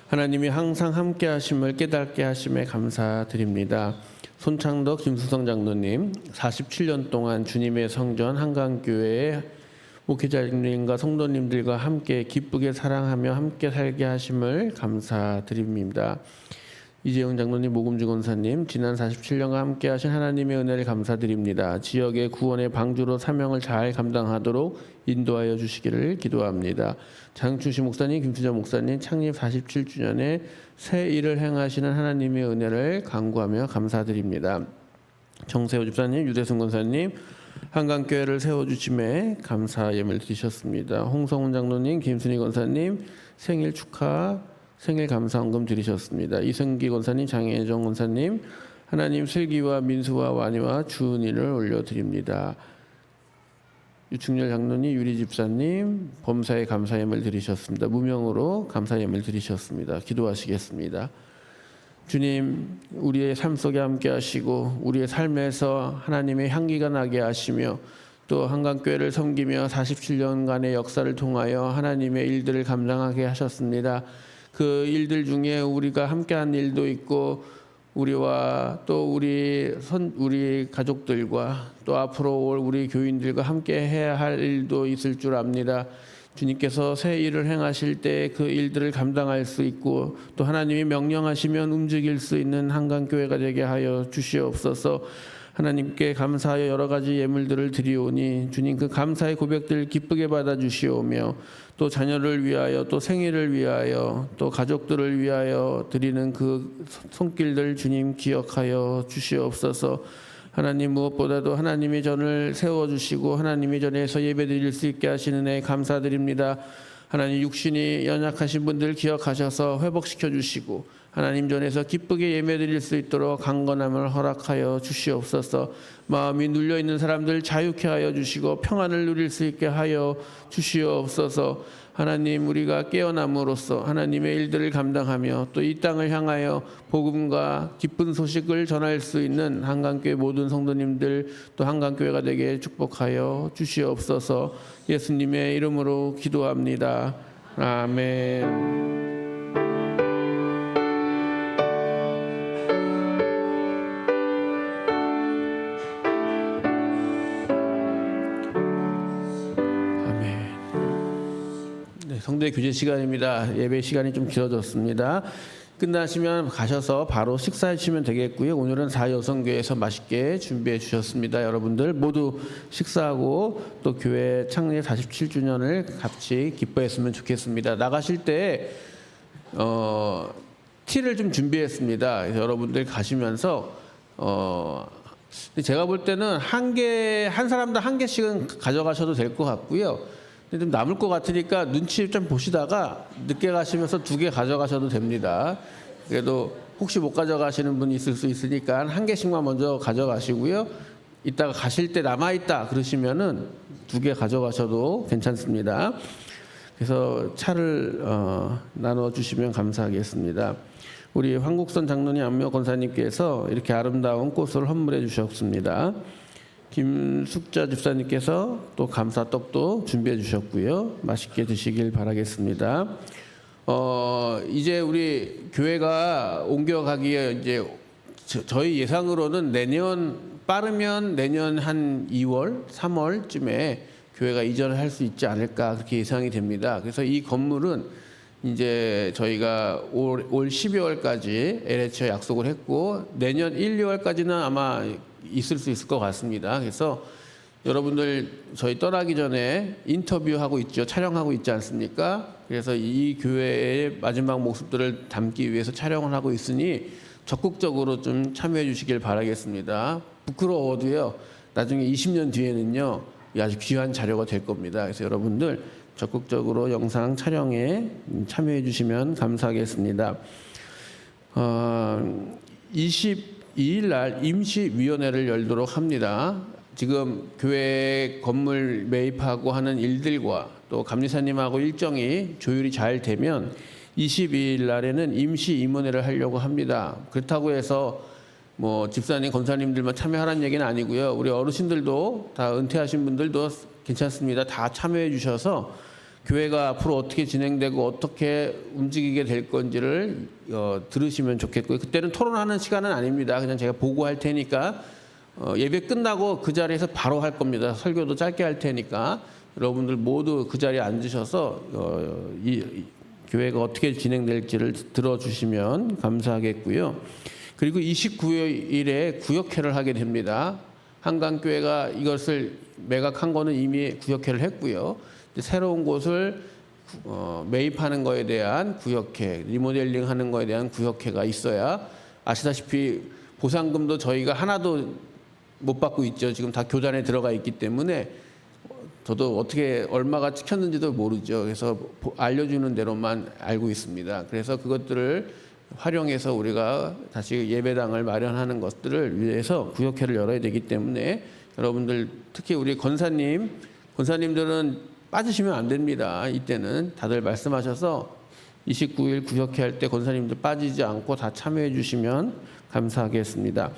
하나님이 항상 함께 하심을 깨닫게 하심에 감사드립니다. 손창덕 김수성 장로님, 47년 동안 주님의 성전 한강교회에 목회자님과 성도님들과 함께 기쁘게 사랑하며 함께 살게 하심을 감사드립니다. 이재용 장로님, 모금주 권사님, 지난 47년간 함께 하신 하나님의 은혜를 감사드립니다. 지역의 구원의 방주로 사명을 잘 감당하도록 인도하여 주시기를 기도합니다. 장충식 목사님, 김수정 목사님, 창립 47주년에 새 일을 행하시는 하나님의 은혜를 간구하며 감사드립니다. 정세호 집사님, 유대순 권사님, 한강교회를 세워주심에 감사 예물 드리셨습니다. 홍성훈 장로님, 김순희 권사님, 생일 축하, 생일 감사헌금 드리셨습니다. 이승기 권사님, 장혜정 권사님, 하나님 슬기와 민수와 완이와 주은이를 올려드립니다. 유충렬 장로님, 유리 집사님, 범사에 감사 예물 드리셨습니다. 무명으로 감사 예물 드리셨습니다. 기도하시겠습니다. 주님, 우리의 삶 속에 함께 하시고 우리의 삶에서 하나님의 향기가 나게 하시며 또 한강교회를 섬기며 47년간의 역사를 통하여 하나님의 일들을 감당하게 하셨습니다. 그 일들 중에 우리가 함께한 일도 있고 우리와 또 우리 가족들과 또 앞으로 올 우리 교인들과 함께 해야 할 일도 있을 줄 압니다. 주님께서 새 일을 행하실 때 그 일들을 감당할 수 있고 또 하나님이 명령하시면 움직일 수 있는 한강교회가 되게 하여 주시옵소서. 하나님께 감사하여 여러 가지 예물들을 드리오니 주님 그 감사의 고백들 기쁘게 받아주시오며 또 자녀를 위하여 또 생일을 위하여 또 가족들을 위하여 드리는 그 손길들 주님 기억하여 주시옵소서. 하나님 무엇보다도 하나님이 전을 세워주시고 하나님이 전에서 예배드릴 수 있게 하시는 애 감사드립니다. 하나님 육신이 연약하신 분들 기억하셔서 회복시켜 주시고 하나님 전에서 기쁘게 예배드릴 수 있도록 강건함을 허락하여 주시옵소서. 마음이 눌려있는 사람들 자유케 하여 주시고 평안을 누릴 수 있게 하여 주시옵소서. 하나님 우리가 깨어남으로써 하나님의 일들을 감당하며 또 이 땅을 향하여 복음과 기쁜 소식을 전할 수 있는 한강교회 모든 성도님들 또 한강교회가 되게 축복하여 주시옵소서. 예수님의 이름으로 기도합니다. 아멘. 성대 교제 시간입니다. 예배 시간이 좀 길어졌습니다. 끝나시면 가셔서 바로 식사하시면 되겠고요. 오늘은 4여성교회에서 맛있게 준비해 주셨습니다. 여러분들 모두 식사하고 또 교회 창립 47주년을 같이 기뻐했으면 좋겠습니다. 나가실 때 티를 좀 준비했습니다. 그래서 여러분들 가시면서 제가 볼 때는 한 사람당 한 개씩은 가져가셔도 될 것 같고요. 좀 남을 것 같으니까 눈치 좀 보시다가 늦게 가시면서 2개 가져가셔도 됩니다. 그래도 혹시 못 가져가시는 분이 있을 수 있으니까 한 개씩만 먼저 가져가시고요. 이따가 가실 때 남아있다 그러시면은 2개 가져가셔도 괜찮습니다. 그래서 차를 나눠주시면 감사하겠습니다. 우리 황국선 장로님, 안묘 권사님께서 이렇게 아름다운 꽃을 헌물해 주셨습니다. 김숙자 집사님께서 또 감사떡도 준비해 주셨고요. 맛있게 드시길 바라겠습니다. 이제 우리 교회가 옮겨가기에 이제 저희 예상으로는 빠르면 내년 한 2월, 3월쯤에 교회가 이전을 할 수 있지 않을까 그렇게 예상이 됩니다. 그래서 이 건물은 이제 저희가 올 12월까지 LH와 약속을 했고 내년 1, 2월까지는 아마 있을 수 있을 것 같습니다. 그래서 여러분들 저희 떠나기 전에 인터뷰하고 있죠. 촬영하고 있지 않습니까? 그래서 이 교회의 마지막 모습들을 담기 위해서 촬영을 하고 있으니 적극적으로 좀 참여해 주시길 바라겠습니다. 부끄러워도요. 나중에 20년 뒤에는요. 아주 귀한 자료가 될 겁니다. 그래서 여러분들 적극적으로 영상 촬영에 참여해 주시면 감사하겠습니다. 22일 날 임시위원회를 열도록 합니다. 지금 교회 건물 매입하고 하는 일들과 또 감리사님하고 일정이 조율이 잘 되면 22일 날에는 임시임원회를 하려고 합니다. 그렇다고 해서 뭐 집사님, 권사님들만 참여하라는 얘기는 아니고요. 우리 어르신들도 다 은퇴하신 분들도 괜찮습니다. 다 참여해 주셔서 교회가 앞으로 어떻게 진행되고 어떻게 움직이게 될 건지를 들으시면 좋겠고요. 그때는 토론하는 시간은 아닙니다. 그냥 제가 보고할 테니까 예배 끝나고 그 자리에서 바로 할 겁니다. 설교도 짧게 할 테니까 여러분들 모두 그 자리에 앉으셔서 이 교회가 어떻게 진행될지를 들어주시면 감사하겠고요. 그리고 29일에 구역회를 하게 됩니다. 한강교회가 이것을 매각한 거는 이미 구역회를 했고요. 새로운 곳을 매입하는 거에 대한 구역회, 리모델링 하는 거에 대한 구역회가 있어야 아시다시피 보상금도 저희가 하나도 못 받고 있죠. 지금 다 교단에 들어가 있기 때문에 저도 어떻게 얼마가 찍혔는지도 모르죠. 그래서 알려주는 대로만 알고 있습니다. 그래서 그것들을 활용해서 우리가 다시 예배당을 마련하는 것들을 위해서 구역회를 열어야 되기 때문에 여러분들 특히 우리 권사님들은 빠지시면 안 됩니다. 이때는 다들 말씀하셔서 29일 구역회 할 때 권사님들 빠지지 않고 다 참여해 주시면 감사하겠습니다.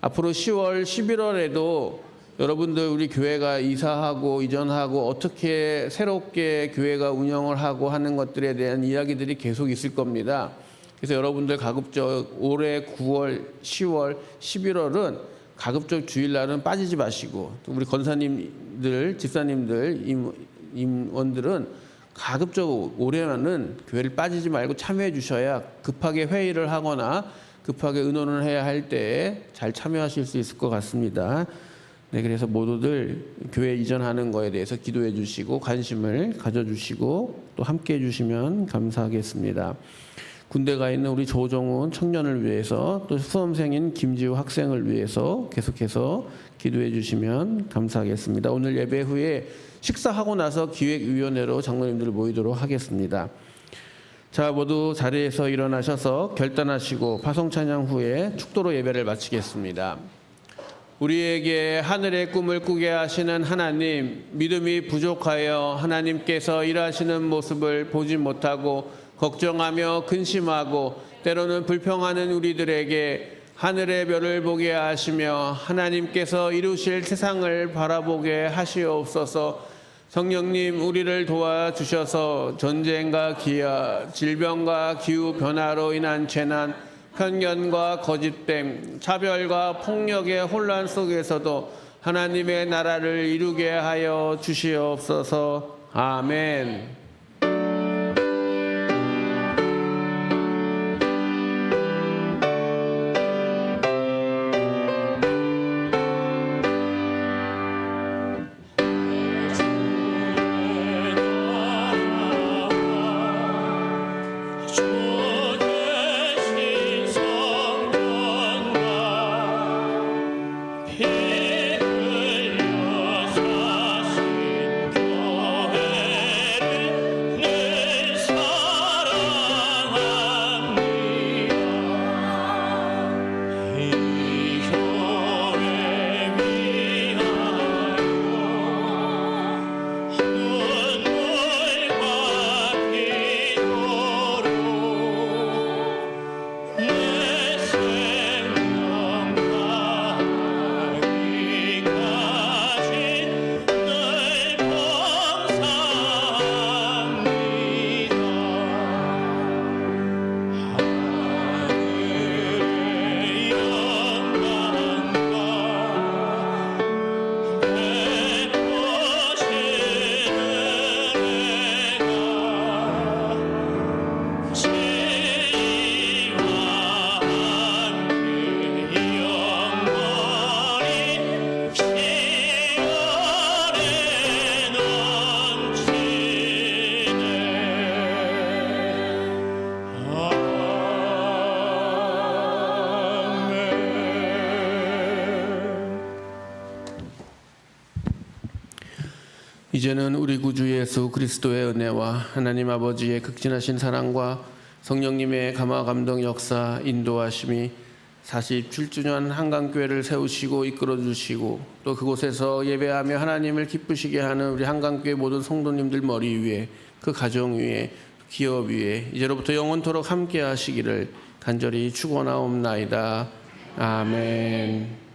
앞으로 10월, 11월에도 여러분들 우리 교회가 이사하고 이전하고 어떻게 새롭게 교회가 운영을 하고 하는 것들에 대한 이야기들이 계속 있을 겁니다. 그래서 여러분들 가급적 올해 9월, 10월, 11월은 가급적 주일날은 빠지지 마시고 우리 권사님들, 집사님들, 임원들은 가급적 올해는 교회를 빠지지 말고 참여해 주셔야 급하게 회의를 하거나 급하게 의논을 해야 할 때 잘 참여하실 수 있을 것 같습니다. 네, 그래서 모두들 교회 이전하는 거에 대해서 기도해 주시고 관심을 가져주시고 또 함께 해주시면 감사하겠습니다. 군대 가 있는 우리 조정훈 청년을 위해서 또 수험생인 김지우 학생을 위해서 계속해서 기도해 주시면 감사하겠습니다. 오늘 예배 후에 식사하고 나서 기획위원회로 장로님들 모이도록 하겠습니다. 자, 모두 자리에서 일어나셔서 결단하시고 파송찬양 후에 축도로 예배를 마치겠습니다. 우리에게 하늘의 꿈을 꾸게 하시는 하나님, 믿음이 부족하여 하나님께서 일하시는 모습을 보지 못하고 걱정하며 근심하고 때로는 불평하는 우리들에게 하늘의 별을 보게 하시며 하나님께서 이루실 세상을 바라보게 하시옵소서. 성령님, 우리를 도와주셔서 전쟁과 기아, 질병과 기후 변화로 인한 재난, 편견과 거짓됨, 차별과 폭력의 혼란 속에서도 하나님의 나라를 이루게 하여 주시옵소서. 아멘. 이제는 우리 구주 예수 그리스도의 은혜와 하나님 아버지의 극진하신 사랑과 성령님의 감화 감동 역사 인도하심이 47주년 한강교회를 세우시고 이끌어주시고 또 그곳에서 예배하며 하나님을 기쁘시게 하는 우리 한강교회 모든 성도님들 머리 위에 그 가정 위에 기업 위에 이제로부터 영원토록 함께 하시기를 간절히 축원하옵나이다. 아멘.